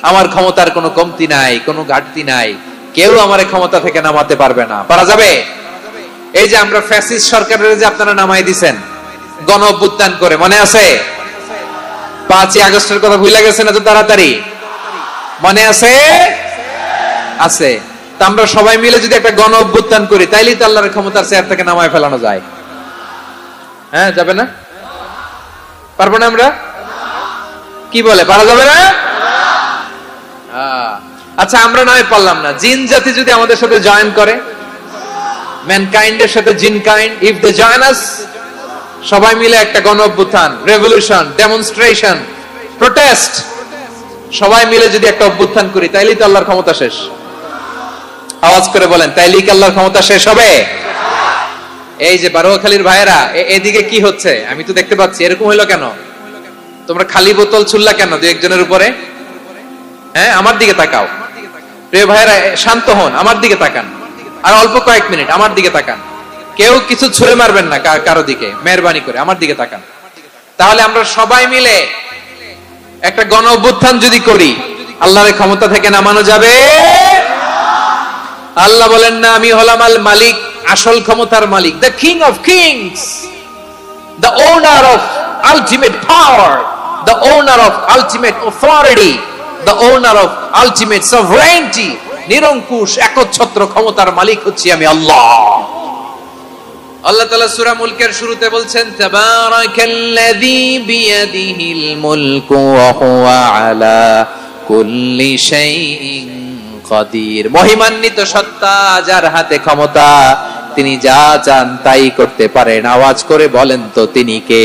আমার ক্ষমতার কোনো কমতি নাই, কোনো ঘাটতি নাই। কেউ আমার ক্ষমতা থেকে নামাতে পারবে না। পারা যাবে? এই যে আমরা ফ্যাসিস্ট সরকারের যে আপনারা নামাই দিছেন গণ অভ্যুত্থান করে, মনে আছে? 5ই আগস্টের কথা ভুলে গেছেন এত তাড়াতাড়ি? মনে আছে? আছে। তা আমরা সবাই মিলে যদি একটা গণ অভ্যুত্থান করি, তাইলেই তো আল্লাহর ক্ষমতার চেয়ার থেকে নামায় ফেলানো যায়। হ্যাঁ, যাবে না? পারবো না আমরা? কি বলে, পারা যাবে না? আচ্ছা, আমরা নয় পারলাম না, জিন জাতি যদি আমাদের সাথে জয়েন করে, ম্যানকাইন্ডের সাথে জিনকাইন্ড, ইফ দে জয়েন আস, সবাই মিলে একটা গণ অভ্যুত্থান, রেভলিউশন, ডেমনস্ট্রেশন, প্রোটেস্ট, সবাই মিলে যদি একটা অভ্যুত্থান করি, তাইলেই তো আল্লাহর ক্ষমতা শেষ। আওয়াজ করে বলেন, তাইলেই কি আল্লাহর ক্ষমতা শেষ হবে? এই যে বারোয়াখালীর ভাইয়েরা, এদিকে কি হচ্ছে আমি তো দেখতে পাচ্ছি, এরকম হইলো কেন? তোমরা খালি বোতল ছুড়লা কেন দুই একজনের উপরে? হ্যাঁ, আমার দিকে তাকাও। প্রিয় ভাইয়েরা, শান্ত হন, আমার দিকে তাকান, আর অল্প কয়েক মিনিট আমার দিকে তাকান। কেউ কিছু ছুঁড়ে মারবেন না কারো দিকে, মেহরবানি করে আমার দিকে তাকান। তাহলে আমরা সবাই মিলে একটা গণ অভ্যুত্থান যদি করি, আল্লাহর ক্ষমতা থেকে নামানো যাবে? আল্লাহ বলেন না, আমি হলাম আল মালিক, আসল ক্ষমতার মালিক, the king of kings, the owner of ultimate power, the owner of ultimate authority, the owner of ultimate sovereignty. নিরঙ্কুশ একচ্ছত্র ক্ষমতার মালিক হচ্ছি আমি আল্লাহ। আল্লাহ তাআলা সূরা মুলকের শুরুতে বলছেন, তাবারাকাল্লাযী বিয়াদিহিল মুলকু ওয়া হুয়া আলা কুল্লি শাইইন কাদির। মহিমান্বিত সত্তা, যার হাতে ক্ষমতা, তিনি যা চান তাই করতে পারেন। আওয়াজ করে বলেন তো তিনি কে?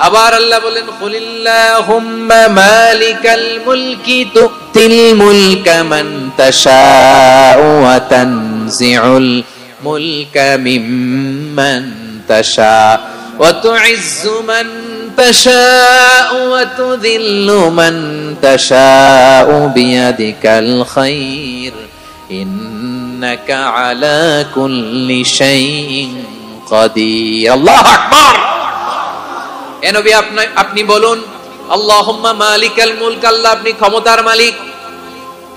আবার আল্লাহ বলেন, কুলিল্লাহুম্মা মালিকাল মুলকি তুতিল মুলকা মান তাশাউ ওয়া তানজিউল মুলকা মিম্মান তাশা ওয়া তুইজ্জু মান তাশাউ ওয়া তুযিল্লু মান তাশাউ বিয়াদিকাল খায়র ইন্নাকা আলা কুল্লি শাইইন কাদির। আল্লাহু আকবার। এ নবী, আপনি বলুন, আল্লাহুম্মা মালিকাল মুলক, আল্লাহ আপনি ক্ষমতার মালিক।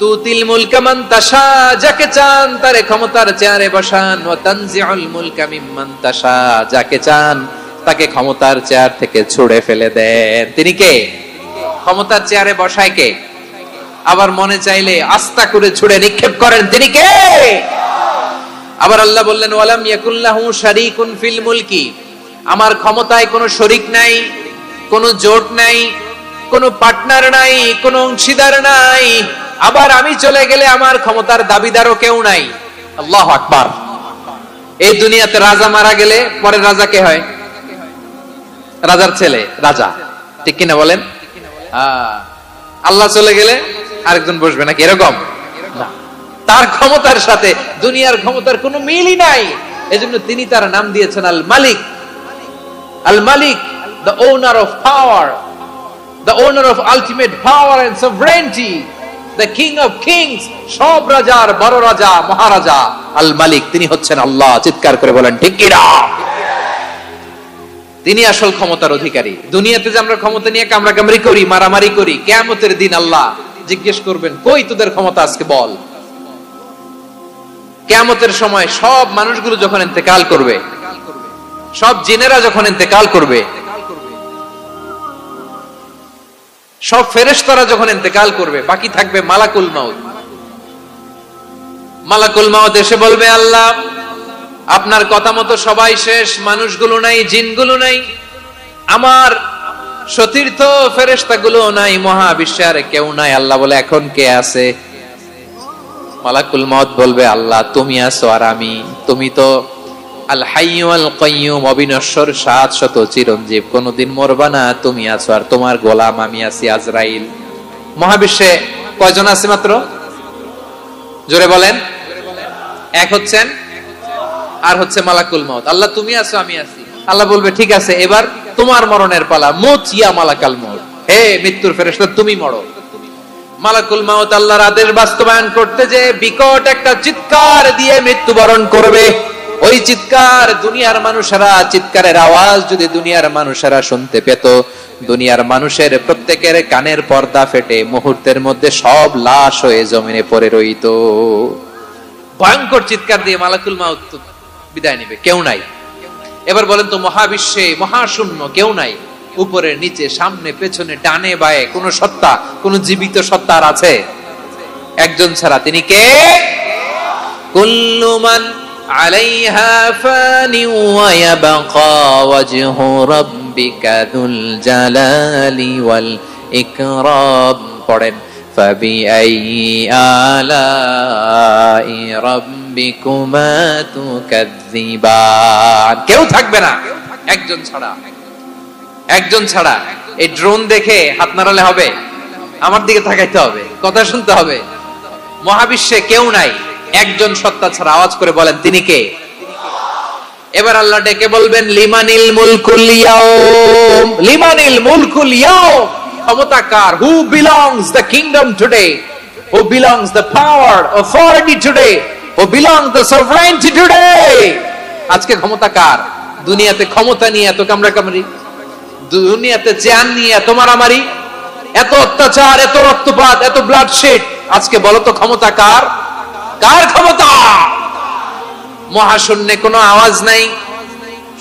তুতিল মুলকা মান তাশা, যাকে চান তারে ক্ষমতার চেয়ারে বসান। ওয়া তানজিউল মুলকা মিম্মান তাশা, যাকে চান তাকে ক্ষমতার চেয়ার থেকে ছুঁড়ে ফেলে দেন। তিনি কে? ক্ষমতার চেয়ারে বসায় কে? আবার মনে চাইলে আস্তা করে ছুঁড়ে নিক্ষেপ করেন, তিনি কে? আবার আল্লাহ বললেন, ওয়ালাম ইয়াকুল্লাহু শারীকুন ফিল মুলকি, আমার ক্ষমতায় কোনো শরিক নাই, কোনো জোট নাই, কোনো পার্টনার নাই, কোনো অংশীদার নাই। আবার আমি চলে গেলে আমার ক্ষমতার দাবিদারও কেউ নাই। আল্লাহু আকবার। এই দুনিয়াতে রাজা মারা গেলে পরে রাজা কে হয়? রাজার ছেলে রাজা, ঠিক কিনা বলেন? আল্লাহ চলে গেলে আরেকজন বসবে নাকি এরকম? তার ক্ষমতার সাথে দুনিয়ার ক্ষমতার কোনো মিলই নাই। এজন্য তিনি তার নাম দিয়েছেন আল মালিক। আল মালিক, the owner of power, the owner of ultimate power and sovereignty. The king of kings, সব রাজার বড় রাজা, মহারাজা, আল মালিক, তিনি হচ্ছেন আল্লাহ। চিৎকার করে বলেন ঠিক কি না? তিনি আসল ক্ষমতার অধিকারী। দুনিয়াতে যে আমরা ক্ষমতা নিয়ে কামড়াকামড়ি করি, মারামারি করি, কিয়ামতের দিন আল্লাহ জিজ্ঞেস করবেন, কই তোদের ক্ষমতা, আজকে বল। কিয়ামতের সময় সব মানুষগুলো যখন ইন্তেকাল করবে, সব জিনেরা যখন ইন্তেকাল করবে, সব ফেরেশতারা যখন ইন্তেকাল করবে, বাকি থাকবে মালাকুল মাউত। মালাকুল মাউত এসে বলবে, আল্লাহ আপনার কথা মতো সবাই শেষ, মানুষগুলো নাই, জিনগুলো নাই, আমার সতীর্থ ফেরেশতাগুলো নাই, মহাবিশ্বে আর কেউ নাই। আল্লাহ বলে, এখন কে আছে? মালাকুল মাউত বলবে, আল্লাহ তুমি আছো আর আমি। তুমি তো আল হাইয়্যু আল কাইয়্যুম, অবিনশ্বর, শাশ্বত, চিরঞ্জীব, কোনদিন মরবা না, তুমি আছো আর তোমার গোলাম আমি আছি আজরাইল। মহাবিশ্বে কয়জন আছে মাত্র? জোরে বলেন। এক হচ্ছেন আর হচ্ছে মালাকুল মাউত। আল্লাহ তুমি আছো আমি আছি। আল্লাহ বলবে, ঠিক আছে, এবার তোমার মরণের পালা, মুত ইয়া মালাকাল মাউত, হে মৃত্যুর ফেরেশতা তুমি মরো। মালাকুল মাউত আল্লাহর আদেশ বাস্তবায়ন করতে যে বিকট একটা চিৎকার দিয়ে মৃত্যুবরণ করবে। ওই চিৎকার দুনিয়ার মানুষেরা, চিৎকারের আওয়াজ যদি দুনিয়ার মানুষেরা শুনতে পেত, দুনিয়ার মানুষের প্রত্যেকের কানের পর্দা ফেটে মুহূর্তের মধ্যে সব লাশ হয়ে জমিনে পড়ে রইত। ভয়ঙ্কর চিৎকার দিয়ে মালাকুল মাউত বিদায় নেবে, কেউ নাই। এবার বলেন তো, মহাবিশ্বে মহাশূন্য, কেউ নাই, উপরে নিচে সামনে পেছনে ডানে বায়ে কোন সত্তা, কোন জীবিত সত্তা আর আছে? একজন ছাড়া, তিনি কে? কুল্লু মান আলাইহা ফানি ওয়া ইয়াবকা ওয়াজহু রাব্বিকা যুল জালালি ওয়াল ইকরাম। পড়েন, ফাবিআইয়ি আলাই রাব্বিকুমা তুকাযযিবান। কেউ থাকবে না, একজন ছাড়া, একজন ছাড়া। এই ড্রোন দেখে হাত নাড়ালে হবে? আমার দিকে তাকাইতে হবে, কথা শুনতে হবে। মহাবিশ্বে কেউ নাই, একজন সত্তা ছাড়া। আওয়াজ করে বলেন, তিনি কে? এবার আল্লাহ ডেকে বলবেন, লিমানিল মুলকুল ইয়াউম, লিমানিল মুলকুল ইয়াউম, ক্ষমতা কার? Who belongs the kingdom today, who belongs the power, authority today, who belongs the sovereignty today. আজকে ক্ষমতা কার? দুনিয়াতে ক্ষমতা নিয়ে এত কামড়াকামড়ি, দুনিয়াতে জান নিয়ে এত মারামারি, এত অত্যাচার, এত রক্তপাত, এত ব্লাডশেড, আজকে বলো তো ক্ষমতা কার? কার ক্ষমতা? মহাশূন্যে কোনো আওয়াজ নাই,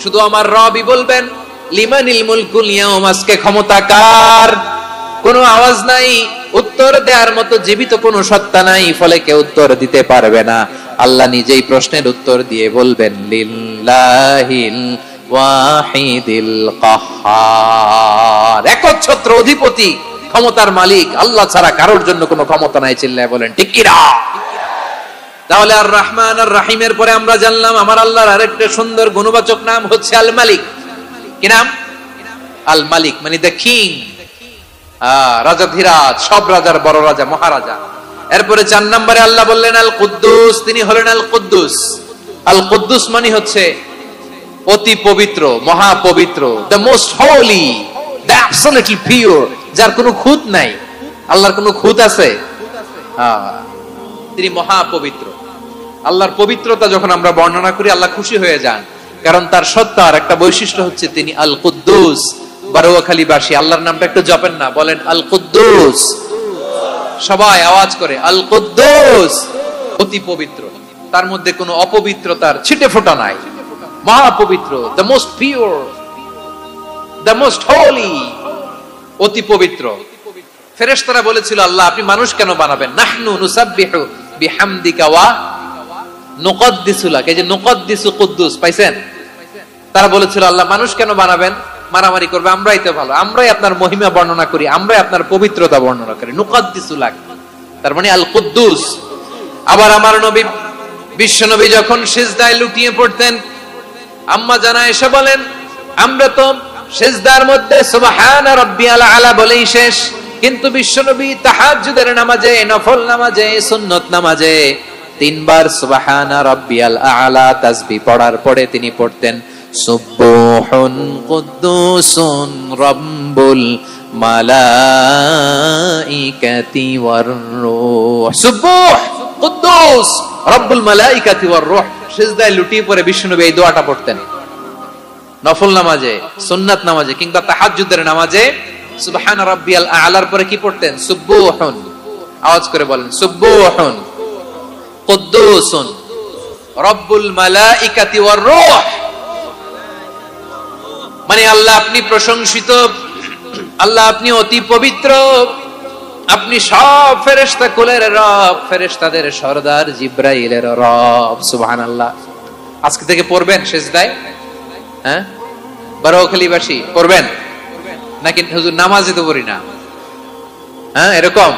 শুধু আমার রবই বলবেন, লিমানিল মুলকুল ইয়াউম, আজকে ক্ষমতা কার? কোনো আওয়াজ নাই, উত্তর দেওয়ার মতো জীবিত কোনো সত্তা নাই, ফলে কেউ উত্তর দিতে পারবে না। আল্লাহ নিজেই প্রশ্নের উত্তর দিয়ে বলবেন, লিল্লাহিল ওয়াহিদিল কাহ্হার, একচ্ছত্র অধিপতি, ক্ষমতার মালিক আল্লাহ ছাড়া কারোর জন্য কোনো ক্ষমতা নাই। চিল্লায় বলেন ঠিক কি না? তাহলে আর রহমান আর রহিমের পরে আমরা জানলাম আমার আল্লাহর আরেকটা সুন্দর গুণবাচক নাম হচ্ছে আল মালিক। কি নাম? আল মালিক, মানে দ্য কিং, রাজাধিরাজ, সব রাজার বড় রাজা, মহারাজা। এরপরে 4 নম্বরে আল্লাহ বললেন আল কুদ্দুস, তিনি হলেন আল কুদ্দুস। আল কুদ্দুস মানে হচ্ছে অতি পবিত্র, মহাপবিত্র, the most holy, the absolutely pure, যার কোনো খুঁত নাই। আল্লাহর কোনো খুঁত আছে? তিনি মহাপবিত্র। আল্লাহর পবিত্রতা যখন আমরা বর্ণনা করি, আল্লাহ খুশি হয়ে যান, কারণ তার সত্তার একটা বৈশিষ্ট্য হচ্ছে তিনি আল কুদ্দুস। বারোয়াখালীবাসী আল্লাহর নামটা একটু জপেন না, বলেন আল কুদ্দুস, সবাই আওয়াজ করে আল কুদ্দুস। অতি পবিত্র, তার মধ্যে কোনো অপবিত্রতার ছিটে ফোঁটা নাই, মহাপবিত্র, the most pure, the most holy, অতি পবিত্র। ফেরেশতারা বলেছিল, আল্লাহ আপনি মানুষ কেন বানাবেন? নাহনু নুসাব্বিহু বিহামদিকা ওয়া নুকদ্দিসু লাক। এই যে নুকদ্দিসু কুদ্দুস পাইছেন? তারা বলেছিল, আল্লাহ মানুষ কেন বানাবেন? মারামারি করবে, আমরাই তো ভালো, আমরাই আপনার মহিমা বর্ণনা করি, আমরাই আপনার পবিত্রতা বর্ণনা করি। নুকদ্দিসু লাক, তার মানে আল কুদ্দুস। আবার আমার নবী, বিশ্ব নবী যখন সিজদায় লুটিয়ে পড়তেন, আম্মা জানা এসে বলেন, আমরা তো সিজদার মধ্যে সুবহান রাব্বিয়াল আলা বলেই শেষ, কিন্তু বিশ্বনবী তাহাজ্জুদের নামাজে, নফল নামাজে, সুন্নত নামাজে 3 বার সুবহান রাব্বিয়াল আলা তাসবিহ পড়ার পরে তিনি পড়তেন সুবহুন কুদ্দুসুন রাব্বুল মালাইকাতি ওয়ার রূহ। সুবহ কুদ্দুস রব্বুল মালাইকাতি ওয়ার রূহ। সিজদায় লুটিয়ে পড়ে বিষ্ণুনবী এই দোয়াটা পড়তেন নফল নামাজে, সুন্নাত নামাজে কিংবা তাহাজ্জুদের নামাজে। সুবহান রাব্বিয়াল আ'লার পরে কি পড়তেন? সুবহুন। আওয়াজ করে বলেন, সুবহুন কুদ্দুসুন রব্বুল মালাইকাতি ওয়ার রূহ। মানে আল্লাহ আপনি প্রশংসিত, আল্লাহ আপনি অতি পবিত্র, আপনি সব ফেরেশতা কুলের রব, ফেরেশতাদের সরদার জিবরাইলের রব। সুবহানাল্লাহ। আজকে থেকে পড়বেন সিজদায়? হ্যাঁ, বারোখালীবাসী পড়বেন নাকি হুজুর নামাজে তো পড়ি না? হ্যাঁ, এরকম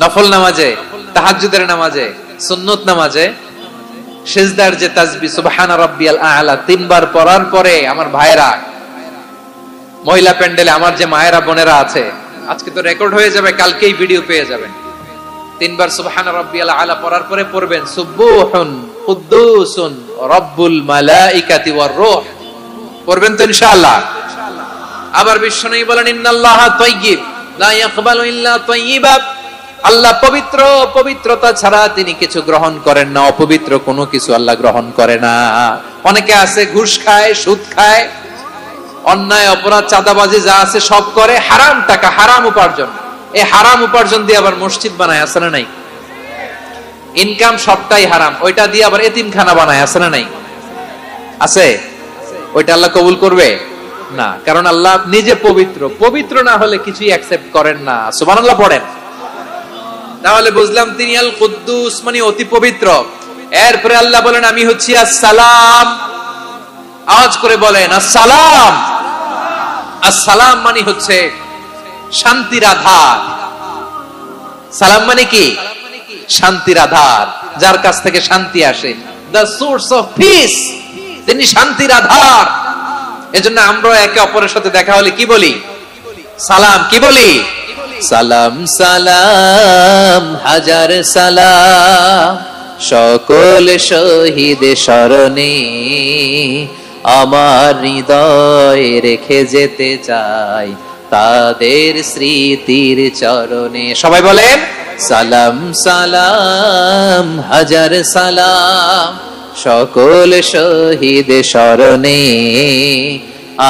নফল নামাজে, তাহাজ্জুদের নামাজে, সুন্নত নামাজে সিজদার যে তাসবিহ সুবহান রাব্বিয়াল আ'লা তিনবার পড়ার পরে আমার ভাইরা, মহিলা প্যান্ডেলে আমার যে মায়েরা বোনেরা আছে, আজকে তো রেকর্ড হয়ে যাবে, কালকেই ভিডিও পেয়ে যাবেন। তিনবার সুবহান রাব্বিয়াল আ'লা পড়ার পরে পড়বেন সুবহুন কুদ্দুসুন রব্বুল মালাইকাতি ওয়ার রূহ। পড়বেন তো ইনশাআল্লাহ? আবার বিশ্বনবী বলেন ইন্নাল্লাহা তাইয়্যিব লা ইয়াকবালু ইল্লা তাইয়্যিবা। আল্লাহ পবিত্র, পবিত্রতা ছাড়া তিনি কিছু গ্রহণ করেন না, অপবিত্র কোনো কিছু আল্লাহ গ্রহণ করে না। অনেকে আছে ঘুষ খায়, সুদ খায়, অন্যায় অপরাধ চাঁদাবাজি যা আছে সব করে, হারাম টাকা, হারাম উপার্জন। এই হারাম উপার্জন দিয়ে আবার মসজিদ বানায়, আছে না নাই? ইনকাম সবটাই হারাম, ওইটা দিয়ে আবার এতিমখানা বানায়, আছে না নাই? আছে। ওইটা আল্লাহ কবুল করবে না, কারণ আল্লাহ নিজে পবিত্র। পবিত্র না হলে কিছুই অ্যাকসেপ্ট করেন না। সুবহানাল্লাহ পড়েন। তাহলে বুঝলাম তিনি আল কুদ্দুস মানে অতি পবিত্র। এরপরে আল্লাহ বলেন আমি হচ্ছি আসসালাম। আওয়াজ করে বলেন আসসালাম। আসসালাম মানে হচ্ছে শান্তির আধার। সালাম মানে কি? শান্তির আধার, যার কাছ থেকে শান্তি আসে। দ্য সোর্স অফ পিস, তিনি শান্তির আধার। এজন্য আমরা একে অপরের সাথে দেখা হলে কি বলি? সালাম। কি বলি? সালাম সালাম হাজার সালাম সকল শহীদ স্মরণে আমার হৃদয় রেখে যেতে চাই তাদের স্মৃতির চরণে। সবাই বলেন সালাম সালাম হাজার সালাম সকল শহীদ স্মরণে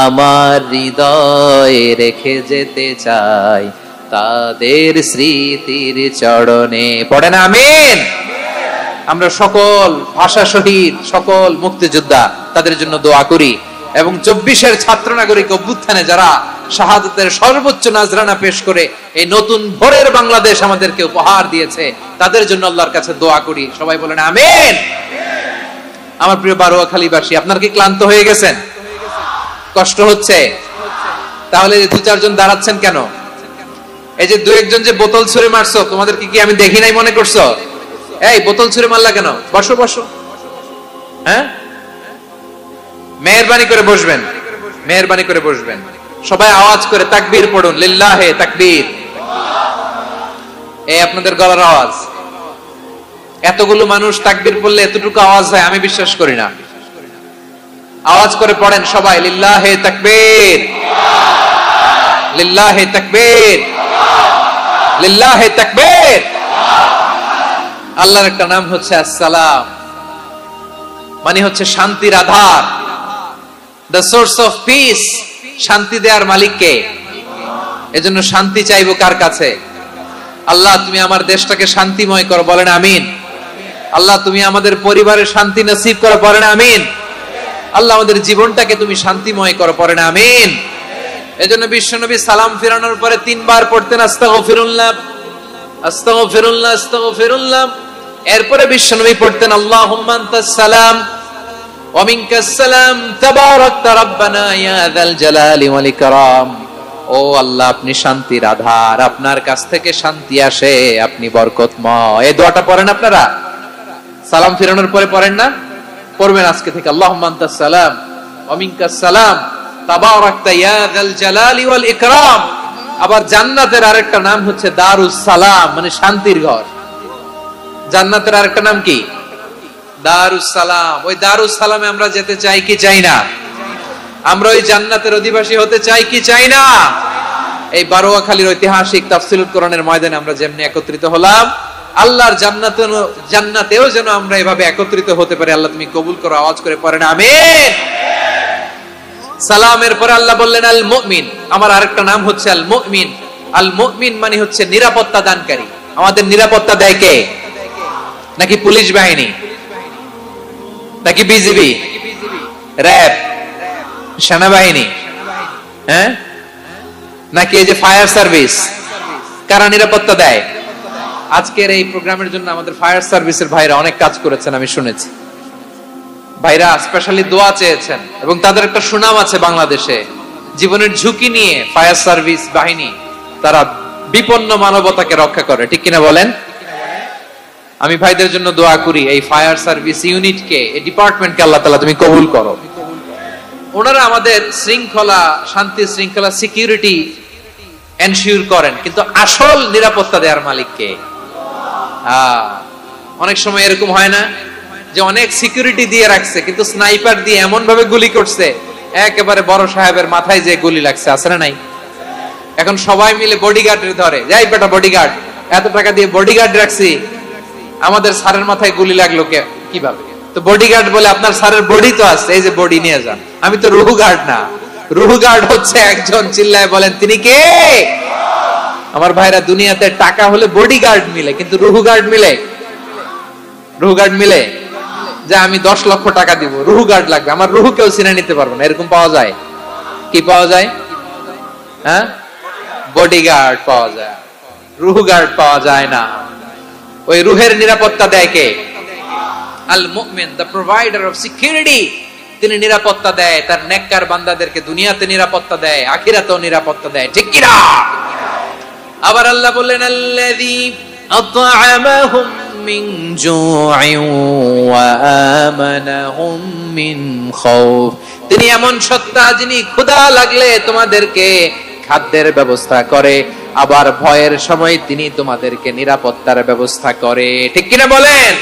আমার হৃদয় রেখে যেতে চাই তাদের স্মৃতির চরণে। পড়েন আমিন। আমরা সকল ভাষা শহীদ, সকল মুক্তিযোদ্ধা তাদের জন্য দোয়া করি, এবং 24-এর ছাত্র নাগরিক অভ্যুত্থানে যারা শাহাদাতের সর্বোচ্চ নাজরানা পেশ করে এই নতুন ভোরের বাংলাদেশ আমাদেরকে উপহার দিয়েছে, তাদের জন্য আল্লাহর কাছে দোয়া করি। সবাই বলেন আমিন। আমার প্রিয় বারোয়াখালীবাসী, আপনারা কি ক্লান্ত হয়ে গেছেন? কষ্ট হচ্ছে? তাহলে 2-4 জন দাঁড়াচ্ছেন কেন? এই যে 2-1 জন যে বোতল ছুঁড়ে মারছো, তোমাদেরকে কি আমি দেখি নাই মনে করছো? এই বোতল ছুঁড়ে মারলা কেন? বসো বসো। হ্যাঁ, মেহেরবানি করে বসবেন, মেহেরবানি করে বসবেন। সবাই আওয়াজ করে তাকবীর পড়ুন, লিল্লাহে তাকবীর। এই আপনাদের গলার আওয়াজ। এতগুলো মানুষ তাকবীর পড়লে এতটুকু আওয়াজ হয় আমি বিশ্বাস করি না। আওয়াজ করে পড়েন সবাই, লিল্লাহে তাকবীর, লিল্লাহে তাকবীর, লিল্লাহে তাকবীর। আল্লাহর একটা নাম হচ্ছে আসসালাম, মানে হচ্ছে শান্তির আধার, দ্য সোর্স অফ পিস। শান্তি দেওয়ার মালিক কে? এজন্য শান্তি চাইবো কার কাছে? আল্লাহ তুমি আমার দেশটাকে শান্তিময় করো, বলেন আমিন। আল্লাহ তুমি আমাদের পরিবারের শান্তি নসিব করো, বলেন আমিন। আল্লাহ আমাদের জীবনটাকে তুমি শান্তিময় করো, পড়েন আমিন। এজন্য বিশ্বনবী সালাম ফিরানোর পরে 3 বার পড়তেন আস্তাগফিরুল্লাহ, আস্তাগফিরুল্লাহ, আস্তাগফিরুল্লাহ। এরপরে বিশ্বনবী পড়তেন আল্লাহুম্মা আনতাস সালাম ওয়া মিনকাস সালাম তাবারাকতা রাব্বানা ইয়া যাল জালালি ওয়াল ইকরাম। ও আল্লাহ আপনি শান্তির আধার, আপনার কাছ থেকে শান্তি আসে, আপনি বরকতময়। এই দোয়াটা পড়েন আপনারা সালাম ফিরানোর পরে, পড়েন না? পড়বেন আজকে থেকে আল্লাহুম্মা আনতাস সালাম ওয়া মিনকাস সালাম তাবারাকতা ইয়া যাল জালালি ওয়াল ইকরাম। আবার জান্নাতের আরেকটা নাম হচ্ছে দারুস সালাম, মানে শান্তির ঘর। জান্নাতের আরেকটা নাম কি? দারুস সালাম। ওই দারুস সালামে আমরা যেতে চাই কি চাই না? আমরা ওই জান্নাতের অধিবাসী হতে চাই কি চাই না? এই বারোয়াখালীর ঐতিহাসিক তাফসীরুল কোরআনের ময়দানে আমরা যেমনি একত্রিত হলাম, আল্লাহর জান্নাতেও যেন আমরা এভাবে একত্রিত হতে পারি। আল্লাহ তুমি কবুল করো, আওয়াজ করে পড়েন আমিন। সালামের পরে আল্লাহ বললেন আল মুমিন, আমার আরেকটা নাম হচ্ছে আল মুমিন। আল মুমিন মানে হচ্ছে নিরাপত্তা দানকারী। আমাদের নিরাপত্তা দেয় কে? নাকি পুলিশ বাহিনী, নাকি বিজিবি, র‍্যাব, সেনাবাহিনী, হ্যাঁ, নাকি এই যে ফায়ার সার্ভিস? কারা নিরাপত্তা দেয়? আজকের এই প্রোগ্রামের জন্য আমাদের ফায়ার সার্ভিসের ভাইরা অনেক কাজ করেছেন, আমি শুনেছি। ভাইরা স্পেশালি দোয়া চেয়েছেন এবং তাদের একটা সুনাম আছে বাংলাদেশে। জীবনের ঝুঁকি নিয়ে ফায়ার সার্ভিস বাহিনী তারা বিপন্ন মানবতাকে রক্ষা করে, ঠিক কিনা বলেন? আমি ভাইদের জন্য দোয়া করি, এই ফায়ার সার্ভিস ইউনিটকে, এই ডিপার্টমেন্টকে আল্লাহ তাআলা তুমি কবুল করো। ওনারা আমাদের শৃঙ্খলা, শান্তি শৃঙ্খলা, সিকিউরিটি এনশিওর করেন, কিন্তু আসল নিরাপত্তা দেওয়ার মালিক কে? অনেক সময় এরকম হয় না যে অনেক সিকিউরিটি দিয়ে রাখছে, কিন্তু স্নাইপার দিয়ে এমন ভাবে গুলি করছে একেবারে বড় সাহেবের মাথায় যে গুলি লাগছে, আছে না নাই? এখন সবাই মিলে বডিগার্ডের ধরে, যাই বেটা বডিগার্ড, এত টাকা দিয়ে বডিগার্ড রাখছি, আমাদের স্যারের মাথায় গুলি লাগলো কিভাবে? তো বডিগার্ড বলে আপনার স্যারের বডি তো আছে, এই যে বডি নিয়ে যান। আমি তো রুহু গার্ড না, রুহু গার্ড হচ্ছে একজন, চিল্লায় বলেন তিনি কে? আমার ভাইরা, দুনিয়াতে টাকা হলে বডিগার্ড মিলে, কিন্তু রুহু গার্ড মিলে? রুহু গার্ড মিলে? যে আমি 10 লক্ষ টাকা দিব, রুহু গার্ড লাগবে, আমার রুহু কেউ চিনে নিতে পারবে না, এরকম পাওয়া যায়? কি পাওয়া যায়? হ্যাঁ, বডিগার্ড পাওয়া যায়, রুহু গার্ড পাওয়া যায় না। ওই রুহের নিরাপত্তা দেয় কে? আল মুমিন, দ্য প্রোভাইডার অফ সিকিউরিটি। তিনি নিরাপত্তা দেয় তার নেককার বান্দাদেরকে, দুনিয়াতে নিরাপত্তা দেয়, আখিরাতেও নিরাপত্তা দেয়, ঠিক কি না? আবার আল্লাহ বললেন আল্লাযী আত'আমাহুম মিন জু'ইন ওয়া আমানাহুম মিন খাউফ। তিনি এমন সত্তা যিনি ক্ষুধা লাগলে তোমাদেরকে খাদ্যের ব্যবস্থা করে, আবার ভয়ের সময় তিনি তোমাদেরকে নিরাপত্তার ব্যবস্থা করে, ঠিক কিনা বলেন?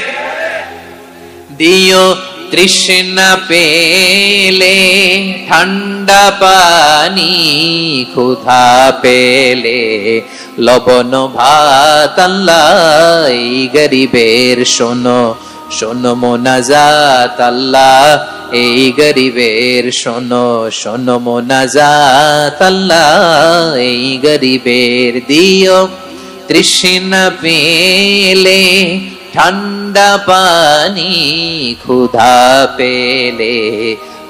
দিও তৃষ্ণা পেলে ঠান্ডা পানি, ক্ষুধা পেলে লবণ ভাত, আল্লাহ এই গরিবের শোনো শোনো মোনাজাত, আল্লাহ এই গরিবের শোনো শোনো মোনাজাত, আল্লাহ এই গরিবের। দিও তৃষ্ণা পেলে ঠান্ডা পানি, ক্ষুধা পেলে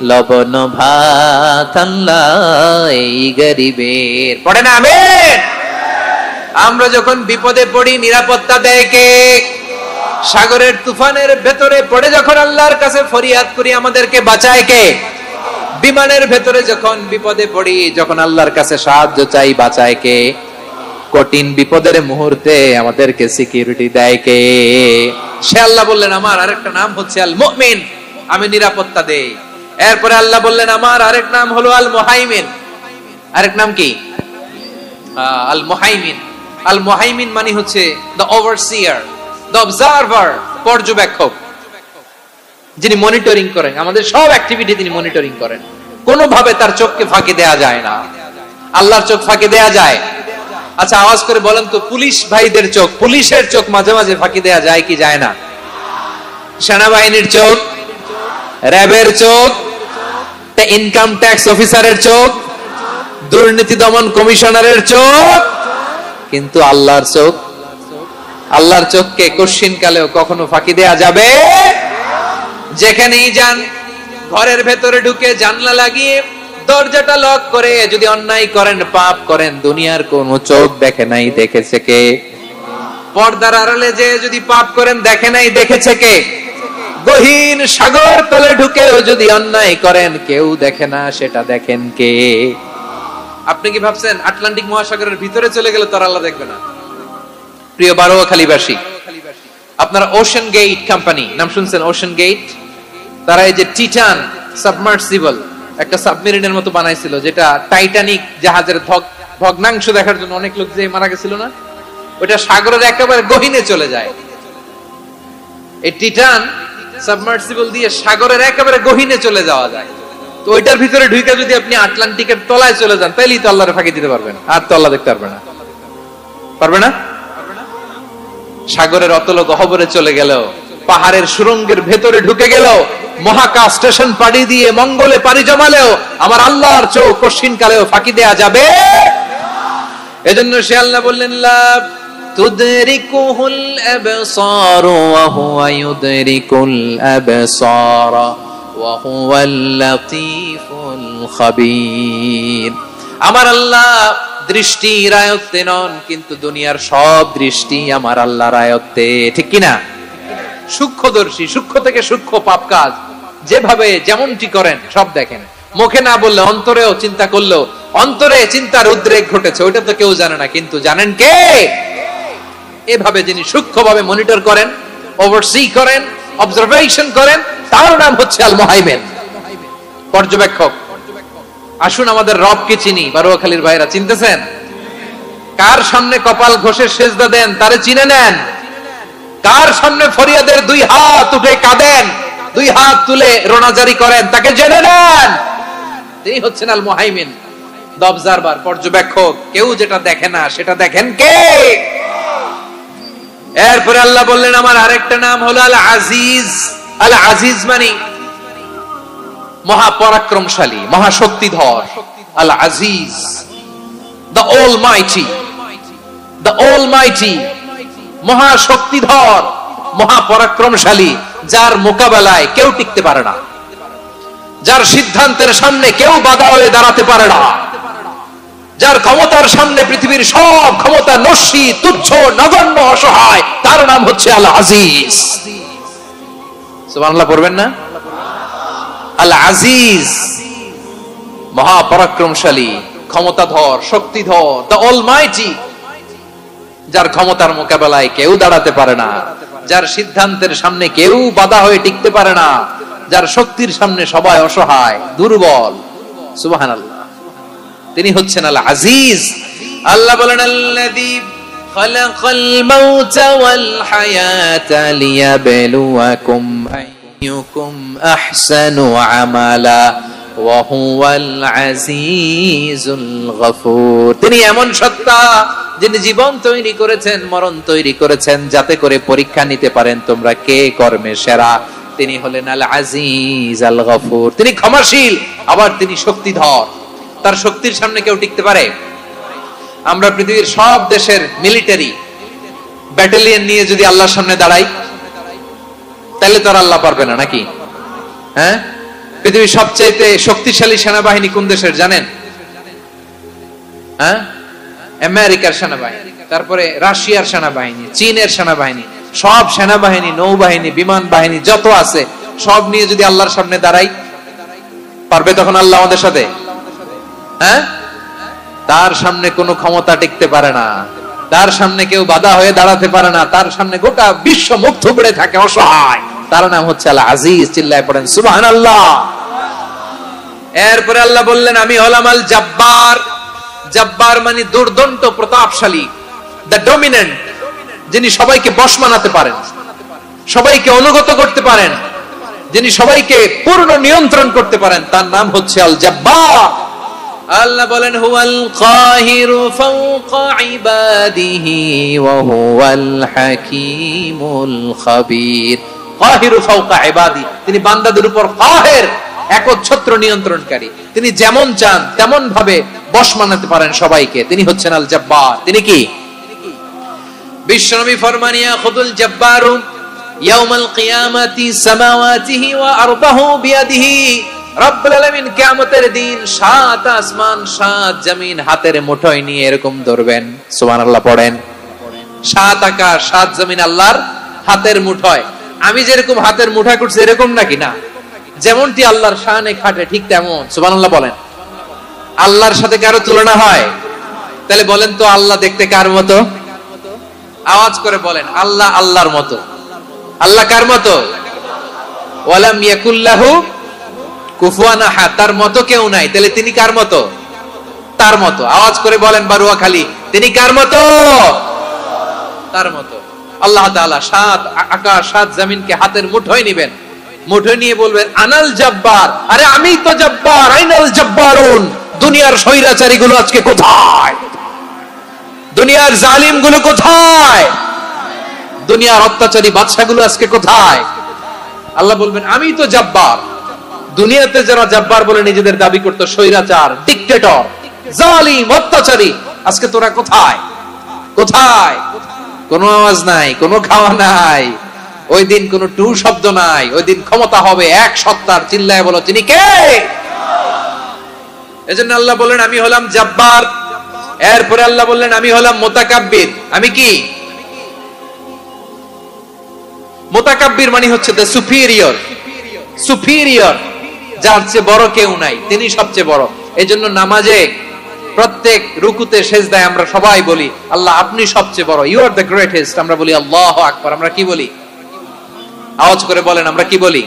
লবণ ভাত, আল্লাহ এই গরিবের। পড়ে না আমিন? আমরা যখন বিপদে পড়ি নিরাপত্তা দেয় কে? সাগরের তুফানের ভেতরে পড়ে যখন আল্লাহর কাছে ফরিয়াদ করি আমাদেরকে বাঁচায় কে? বিমানের ভেতরে যখন বিপদে পড়ি, যখন আল্লাহর কাছে সাহায্য চাই, বাঁচায় কে? কঠিন বিপদের মুহূর্তে আমাদেরকে সিকিউরিটি দেয় কে? সে আল্লাহ বললেন আমার আরেকটা নাম হচ্ছে আল মুমিন, আমি নিরাপত্তা দেই। এরপরে আল্লাহ বললেন আমার আরেক নাম হলো আল মুহাইমিন। আরেক নাম কি? আল মুহাইমিন। আল মুহাইমিন মানে হচ্ছে দ্য ওভারসিয়ার, দ্য অবজারভার, পর্যবেক্ষক, যিনি মনিটরিং করেন আমাদের সব অ্যাক্টিভিটি, তিনি মনিটরিং করেন। কোনোভাবে তার চোখকে ফাঁকি দেয়া যায় না। আল্লাহর চোখ ফাঁকি দেয়া যায়? আচ্ছা আওয়াজ করে বলেন তো, পুলিশ ভাইদের চোখ, পুলিশের চোখ মাঝে মাঝে ফাঁকি দেয়া যায় কি যায় না? সেনাবাহিনীর চোখ, র্যাবের চোখ, ইনকাম ট্যাক্স অফিসারের চোখ, দুর্নীতি দমন কমিশনারের চোখ, কিন্তু আল্লাহর চোখ? আল্লাহর চোখকে কশিন কালেও কখনো ফাঁকি দেয়া যাবে? যেখানেই যান, ঘরের ভেতরে ঢুকে জানলা লাগিয়ে দরজাটা লক করে যদি অন্যায় করেন, পাপ করেন, দুনিয়ার কোন চোখ দেখে নাই, দেখেছে কে? পর্দার আড়ালে যে যদি পাপ করেন, দেখে নাই, দেখেছে কে? গহীন সাগর তলে ঢুকেও যদি অন্যায় করেন, কেউ দেখে না, সেটা দেখেন কে? আপনি কি ভাবছেন আটলান্টিক মহাসাগরের ভিতরে চলে গেলে তার আল্লাহ দেখবে না? প্রিয় বারোয়াখালীবাসী, আপনারা ওশান গেট কোম্পানি নাম শুনছেন? ওশান গেট, তারা এই যে টিটান সাবমার্সিবল একটা সাবমেরিনের মতো বানাইছিল, যেটা টাইটানিক জাহাজের ভগ্নাংশ দেখার জন্য অনেক লোক যে মারা গেছিল না, ওটা সাগরের একেবারে গহীনে চলে যায়। এই টিটান সাবমার্সিবল দিয়ে সাগরের একেবারে গহীনে চলে যাওয়া যায়। তো ওইটার ভিতরে ঢুকে যদি আপনি আটলান্টিকের তলায় চলে যান, তাইলেই তো আল্লাহর ফাঁকি দিতে পারবেন, আর তো আল্লাহ দেখতে পারবে না। পারবে না? সাগরের অতল গহ্বরে চলে গেল, পাহাড়ের সুরঙ্গের ভেতরে ঢুকে গেল, মহাকাশ স্টেশন পাড়ি দিয়ে মঙ্গলে পাড়ি জমালেও আমার আল্লাহর চোখ কঠিন কালেও ফাঁকি দেয়া যাবে। এজন্য সে আল্লাহ বললেন, লা তুদরিকুহুল আবসার ওয়া হুয়া ইউদরিকুল আবসার ওয়া হুয়াল লাতীফুল খাবীর। আমার আল্লাহ দৃষ্টির আয়ত্তে নন, কিন্তু দুনিয়ার সব দৃষ্টি আমার আল্লাহর আয়ত্তে, ঠিক কিনা? সূক্ষ্মদর্শী, সূক্ষ্ম থেকে সূক্ষ্ম পাপ কাজ যেভাবে যেমনটি করেন সব দেখেন। মুখে না বললে অন্তরেও চিন্তা করলেও অন্তরে চিন্তার উদ্রেক ঘটেছে, ওইটা তো কেউ জানে না, কিন্তু জানেন কে? এভাবে যিনি সূক্ষ্মভাবে মনিটর করেন, ওভারসি করেন, অবজারভেশন করেন, তার নাম হচ্ছে আল মুহাইমিন, পর্যবেক্ষক। আসুন আমাদের রবকে চিনি। বারুয়াখালীর ভাইরা চিনতেছেন? কার সামনে কপাল ঘষে সেজদা দেন তারে চিনে নেন। কার সামনে ফরিয়াদের দুই হাত উঠে কাঁদেন, দুই হাত তুলে রোনাজারি করেন, তাকে জেনে নেন। তিনি হচ্ছেন আল মুহাইমিন, দ্য অবজারভার, পর্যবেক্ষক। কেউ যেটা দেখে না সেটা দেখেন কে? এরপরে আল্লাহ বললেন আমার আরেকটা নাম হলো আল আজিজ। আল আজিজ মানে মহাপরাক্রমশালী, মহাশক্তিধর। আল আজিজ, দ্য অলমাইটি, দ্য অলমাইটি, মহাশক্তিধর, মহাপরাক্রমশালী, যার মোকাবেলায় কেউ টিকতে পারে না, যার সিদ্ধান্তের সামনে কেউ বাধা হয়ে দাঁড়াতে পারে না, যার ক্ষমতার সামনে পৃথিবীর সব ক্ষমতা নস্যি, তুচ্ছ, নগণ্য, অসহায়, তার নাম হচ্ছে আল আজিজ। সুবহানাল্লাহ পড়বেন না? আল আজিজ, মহাপরাক্রমশালী, ক্ষমতাধর, শক্তিধর, দ্য অলমাইটি, যার ক্ষমতার মোকাবেলায় কেউ দাঁড়াতে পারে না, যার সিদ্ধান্তের সামনে কেউ বাধা হয়ে টিকতে পারে না, যার শক্তির সামনে সবাই অসহায়, দুর্বল। সুবহানাল্লাহ, তিনি হচ্ছেন আল আজিজ। আল্লাহ বলেন আল্লাযী খালাকাল মাউতা ওয়াল হায়াতা লিয়াবলুয়াকুম আইয়ুকুম আহসানু আমালা ওয়া হুয়াল আজিজুল গফুর। তিনি এমন সত্তা যিনি জীবন তৈরি করেছেন, মরণ তৈরি করেছেন, যাতে করে পরীক্ষা নিতে পারেন তোমরা কে কর্মে সেরা। তিনি হলেন আল আজিজ আল গফুর। তিনি ক্ষমাশীল, আবার তিনি শক্তিধর। তার শক্তির সামনে কেউ টিকতে পারে? আমরা পৃথিবীর সব দেশের মিলিটারি ব্যাটালিয়ন নিয়ে যদি আল্লাহর সামনে দাঁড়াই, তাহলে তো আর আল্লাহ পারবে না, নাকি? হ্যাঁ, পৃথিবীর সবচেয়ে শক্তিশালী সেনাবাহিনী কোন দেশের জানেন? হ্যাঁ, আমেরিকার সেনাবাহিনী, তারপরে রাশিয়ার সেনাবাহিনী, চীনের সেনাবাহিনী, সব সেনাবাহিনী, নৌবাহিনী, বিমান বাহিনী যত আছে সব নিয়ে যদি আল্লাহর সামনে দাঁড়াই, পারবে তখন আল্লাহ আমাদের সাথে? হ্যাঁ, তার সামনে কোনো ক্ষমতা টিকতে পারে না, তার সামনে কেউ বাধা হয়ে দাঁড়াতে পারে না, তার সামনে গোটা বিশ্ব মুখ থুবড়ে থাকে, অসহায়। তার নাম হচ্ছে আল আজিজ। চিল্লায় পড়েন সুবহানাল্লাহ। এরপরে আল্লাহ বললেন আমি হলাম আল জব্বার। জব্বার মানে দুর্দন্ত, প্রতাপশালী, দ্য ডমিনেন্ট, যিনি সবাইকে বশ মানাতে পারেন, সবাইকে অনুগত করতে পারেন, যিনি সবাইকে পূর্ণ নিয়ন্ত্রণ করতে পারেন, তার নাম হচ্ছে আল জব্বার। আল্লাহ বলেন হুয়াল কাহিরু ফাওকা ইবাদিহি ওয়া হুয়াল হাকীমুল খাবীর। কাহিরু ফাওকা ইবাদি, তিনি বান্দাদের উপর কাহের, একচ্ছত্র নিয়ন্ত্রণকারী। তিনি যেমন চান তেমন ভাবে বশ মানাতে পারেন সবাইকে। তিনি হচ্ছেন আল জব্বার। তিনি কি? বিশ্বনবী ফরমান ইয়াখুদুল জব্বারু ইয়াউমাল কিয়ামাতি সামাওয়াতিহি ওয়া আরদাহু বিয়াদিহি। রব্বুল আলামিন কিয়ামতের দিন 7 আসমান 7 জমিন হাতের মুঠোয় নিয়ে এরকম ধরবেন। সুবহানাল্লাহ পড়েন। 7 আকাশ 7 জমিন আল্লাহর হাতের মুঠোয়। আমি যেরকম হাতের মুঠা করছি এরকম নাকি? না, যেমনটি আল্লাহর শানে খাটে ঠিক তেমন। সুবহানাল্লাহ বলেন। আল্লাহর সাথে কারো তুলনা হয়? তাহলে বলেন তো আল্লাহ দেখতে কার মতো? আওয়াজ করে বলেন, আল্লাহ আল্লাহর মতো। আল্লাহ কার মতো? ওয়ালাম ইয়াকুল্লাহু কুফুয়ান আহাদ, তার মতো কেউ নাই। তাহলে তিনি কার মতো? তার মতো। আওয়াজ করে বলেন বারুয়াখালী, তিনি কার মতো? তার মতো। আল্লাহ তাআলা 7 আকাশ 7 জমিনকে হাতের মুঠোয় নেবেন, মুঠো নিয়ে বলবেন আনাল জব্বার, আরে আমি তো জব্বার, আইনাল জব্বারুন। দুনিয়ার স্বৈরাচারী গুলো আজকে কোথায়? দুনিয়ার জালিম গুলো কোথায়? দুনিয়ার অত্যাচারী বাদশা গুলো আজকে কোথায়? আল্লাহ বলবেন আমি তো জব্বার। দুনিয়াতে যারা জব্বার বলে নিজেদের দাবি করতো, স্বৈরাচার, ডিক্টেটর, জালিম, অত্যাচারী, আজকে তোরা কোথায়? কোথায়? কোনো আওয়াজ নাই, কোনো খাওয়া নাই, ওই দিন কোনো টু শব্দ নাই। ওই দিন ক্ষমতা হবে এক সত্তার। চিল্লায় বলো তিনি কে? এজন্য আল্লাহ বললেন আমি হলাম জব্বার। এরপরে আল্লাহ বললেন আমি হলাম মুতাকাব্বির। আমি কি? মুতাকাব্বির মানে হচ্ছে দ্য সুপিরিয়র। সুপিরিয়র, যার চেয়ে বড় কেউ নাই, তিনি সবচেয়ে বড়। এজন্য নামাজে প্রত্যেক রুকুতে সেজদায় আমরা সবাই বলি আল্লাহ আপনি সবচেয়ে বড়, ইউ আর দ্য গ্রেটেস্ট। আমরা বলি আল্লাহু আকবার। আমরা কি বলি? আওয়াজ করে বলেন, আমরা কি বলি?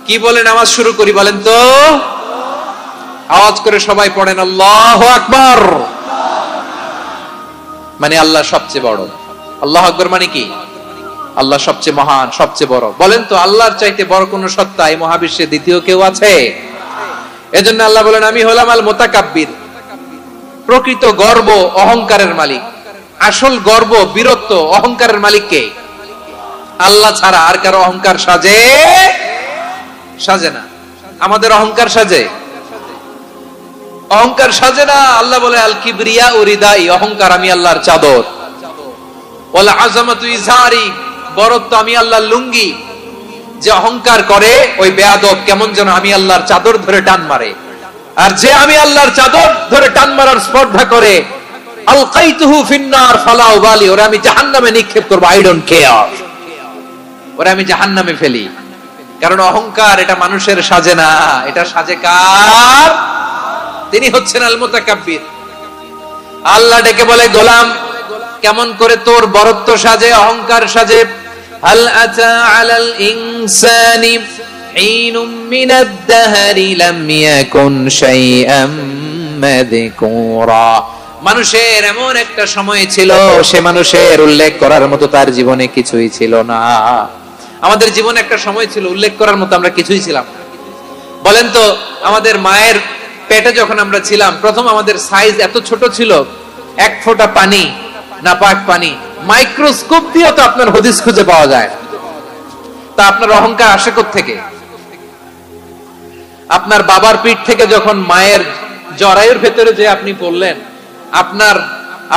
কি বলে নামাজ শুরু করি বলেন তো? আওয়াজ করে সবাই পড়েন আল্লাহু আকবার। মানে আল্লাহ সবচেয়ে বড়। আল্লাহু আকবার মানে কি? আল্লাহ সবচেয়ে মহান, সবচেয়ে বড়। বলেন তো আল্লাহর চাইতে বড় কোন সত্তা এই মহাবিশ্বে দ্বিতীয় কেউ আছে? এজন্য আল্লাহ বলেন আমি হলাম আল মুতাকাব্বির। প্রকৃত গর্ব অহংকারের মালিক। আসল গর্ব, বীরত্ব, অহংকারের মালিক কে? আল্লাহ ছাড়া আর কারো অহংকার সাজে? সাজে না। আমাদের অহংকার সাজে? অহংকার সাজে না। আল্লাহ বলে আল কিবরিয়া উরিদাই, অহংকার আমি আল্লাহর চাদর। ওয়াল আযামাতু ইজারি, বড়ত্ব আমি আল্লাহর লুঙ্গি। যে অহংকার করে ওই বেয়াদব কেমন যেন আমি আল্লাহর চাদর ধরে টান মারে। আর যে আমি আল্লাহর চাদর ধরে টান মারার স্পর্ধা করে, আলকাইতুহু ফিন্নার ফালা উবালি, ওরে আমি জাহান্নামে নিক্ষেপ করব, আই ডোন্ট কেয়ার। ওরে আমি জাহান্নামে ফেলি। কারণ অহংকার এটা মানুষের সাজে না, এটা সাজে কার? তিনি হচ্ছেন আল মুতাকাব্বির। আল্লাহ ডেকে বলে গোলাম কেমন করে তোর বরত্ব সাজে, অহংকার সাজে? হাল আতা আলাল ইনসানি হিনুম মিনাদ দাহরি লাম ইয়াকুন শাইআম মাযকুরা। মানুষের এমন একটা সময় ছিল, সে মানুষের উল্লেখ করার মতো তার জীবনে কিছুই ছিল না। আমাদের জীবনে একটা সময় ছিল উল্লেখ করার মতো আমরা কিছুই ছিলাম না। বলেন তো আমাদের মায়ের পেটে যখন আমরা ছিলাম, প্রথম আমাদের সাইজ এত ছোট ছিল, এক ফোঁটা পানি, নাপাক পানি, মাইক্রোস্কোপ দিয়ে তো আপনার হদিস খুঁজে পাওয়া যায়। তা আপনার অহংকার আসে কোত্থেকে? আপনার বাবার পিঠ থেকে যখন মায়ের জরায়ুর ভেতরে যে আপনি পড়লেন,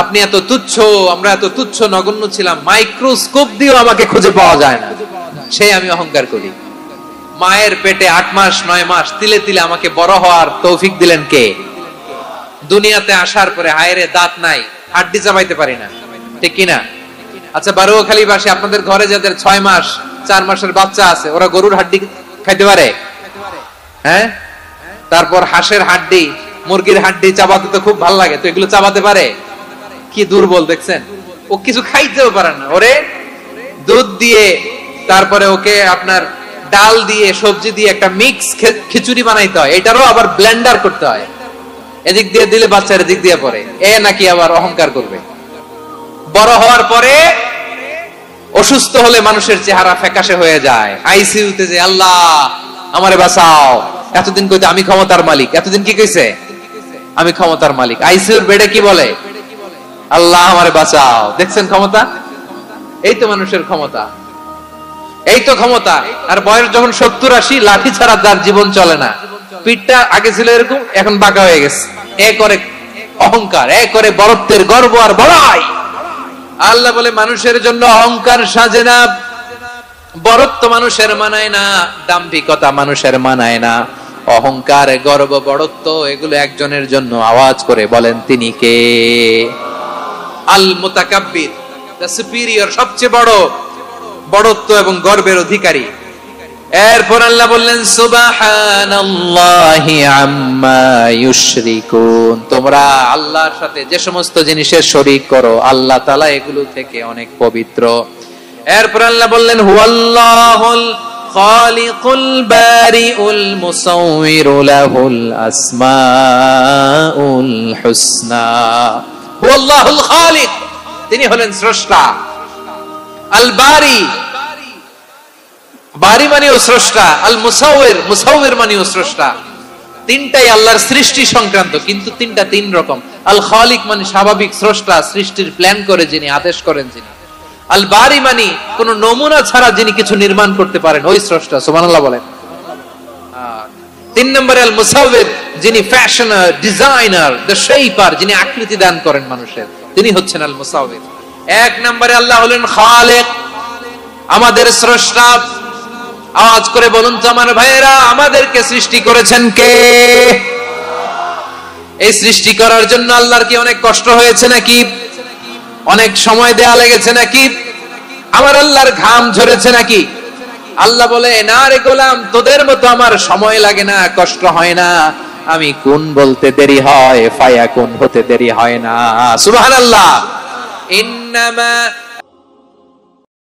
আপনি এত তুচ্ছ, আমরা এত তুচ্ছ নগণ্য ছিলাম, মাইক্রোস্কোপ দিয়েও আমাকে খুঁজে পাওয়া যায় না, সেই আমি অহংকার করি। মায়ের পেটে 8 মাস 9 মাস তিলে তিলে আমাকে বড় হওয়ার তৌফিক দিলেন কে? দুনিয়াতে আসার পরে হায়রে দাঁত নাই, হাড্ডি চাবাইতে পারি না, ঠিক কিনা? আচ্ছা বারোয়াখালীবাসী, আপনাদের ঘরে যাদের 6 মাস 4 মাসের বাচ্চা আছে, ওরা গরুর হাড্ডি খাইতে পারে? হ্যাঁ। তারপর হাঁসের হাড্ডি, মুরগির হাড্ডি চাবাতে তো খুব ভালো লাগে, তো এগুলো চাবাতে পারে? কি দুর্বল দেখছেন, ও কিছু খাইতেও পারে না। ওরে দুধ দিয়ে, তারপরে ওকে আপনার ডাল দিয়ে, সবজি দিয়ে একটা মিক্স খিচুড়ি বানাইতে হয়, এটারও আবার ব্লেন্ডার করতে হয়। এদিক দিয়ে দিলে বাচ্চার এদিক দিয়ে পড়ে, এ নাকি আবার অহংকার করবে। বড় হওয়ার পরে অসুস্থ হলে মানুষের চেহারা ফ্যাকাশে হয়ে যায়, আইসিইউতে যে আল্লাহ আমারে বাঁচাও, এতদিন কইতে আমি ক্ষমতার মালিক, এতদিন কি কইছে আমি ক্ষমতার মালিক, আইসিইউর বেডে কি বলে আল্লাহ আমারে বাঁচাও। দেখছেন ক্ষমতা? এই তো মানুষের ক্ষমতা, এই তো ক্ষমতা। আর বয়স যখন 70-80, লাঠি ছাড়া তার জীবন চলে না। পিঠটা আগে ছিল এরকম, এখন বাঁকা হয়ে গেছে। এ করে অহংকার, এ করে বড়ত্বের গর্ব আর বড়াই। আল্লাহ বলে মানুষের জন্য অহংকার সাজে না, বড়ত্ব মানুষের মানায় না, দাম্ভিকতা মানুষের মানায় না, অহংকার, গর্ব, বড়ত্ব এগুলো একজনের জন্য। আওয়াজ করে বলেন তিনি কে? আল মুতাকাব্বির, দ্য সুপিরিয়র, সবচেয়ে বড়, বড়ত্ব এবং গর্বের অধিকারী। এরপর আল্লাহ বললেন সুবহানাল্লাহি আম্মা ইউশরিকুন, তোমরা আল্লাহর সাথে যে সমস্ত জিনিসের শরীক করো, আল্লাহ তাআলা এগুলো থেকে অনেক পবিত্র। এরপর আল্লাহ বললেন হুয়াল্লাহুল খালিকুল বারিউল মুসাউবিরু লাহুল আসমাউল হুসনা। হুয়াল্লাহুল খালিক, তিনি হলেন স্রষ্টা। আল বারি, বারি মানেও স্রষ্টা, আল মুসাউবির, মুসাউবির মানেও স্রষ্টা। তিনটাই আল্লাহর সৃষ্টি সংক্রান্ত, কিন্তু তিনটা তিন রকম। আল খালিক মানে স্বাভাবিক স্রষ্টা, সৃষ্টির প্ল্যান করে যিনি, আদেশ করেন যিনি। আল বারি মানে কোন নমুনা ছাড়া যিনি কিছু নির্মাণ করতে পারেন, ওই স্রষ্টা। সুবহানাল্লাহ বলেন। তিন নম্বরে আল মুসাউবির, যিনি ফ্যাশনার, ডিজাইনার, দ্য শেপার, যিনি আকৃতি দান করেন মানুষের, তিনি হচ্ছেন আল মুসাউবির। এক নম্বরে আল্লাহ হলেন খালিক, আমাদের স্রষ্টা। আওয়াজ করে বলুন তো আমার ভাইয়েরা, আমাদেরকে সৃষ্টি করেছেন কে? এই সৃষ্টি করার জন্য আল্লাহর কি অনেক কষ্ট হয়েছে নাকি? অনেক সময় দেয়া লেগেছে নাকি? আমার আল্লাহর ঘাম ঝরেছে নাকি? আল্লাহ বলে, না রে গোলাম, তোদের মতো আমার সময় লাগে না, কষ্ট হয় না। আমি কোন বলতে দেরি হয়, ফায়াকুন হতে দেরি হয় না। সুবহানাল্লাহ। ইন্নামা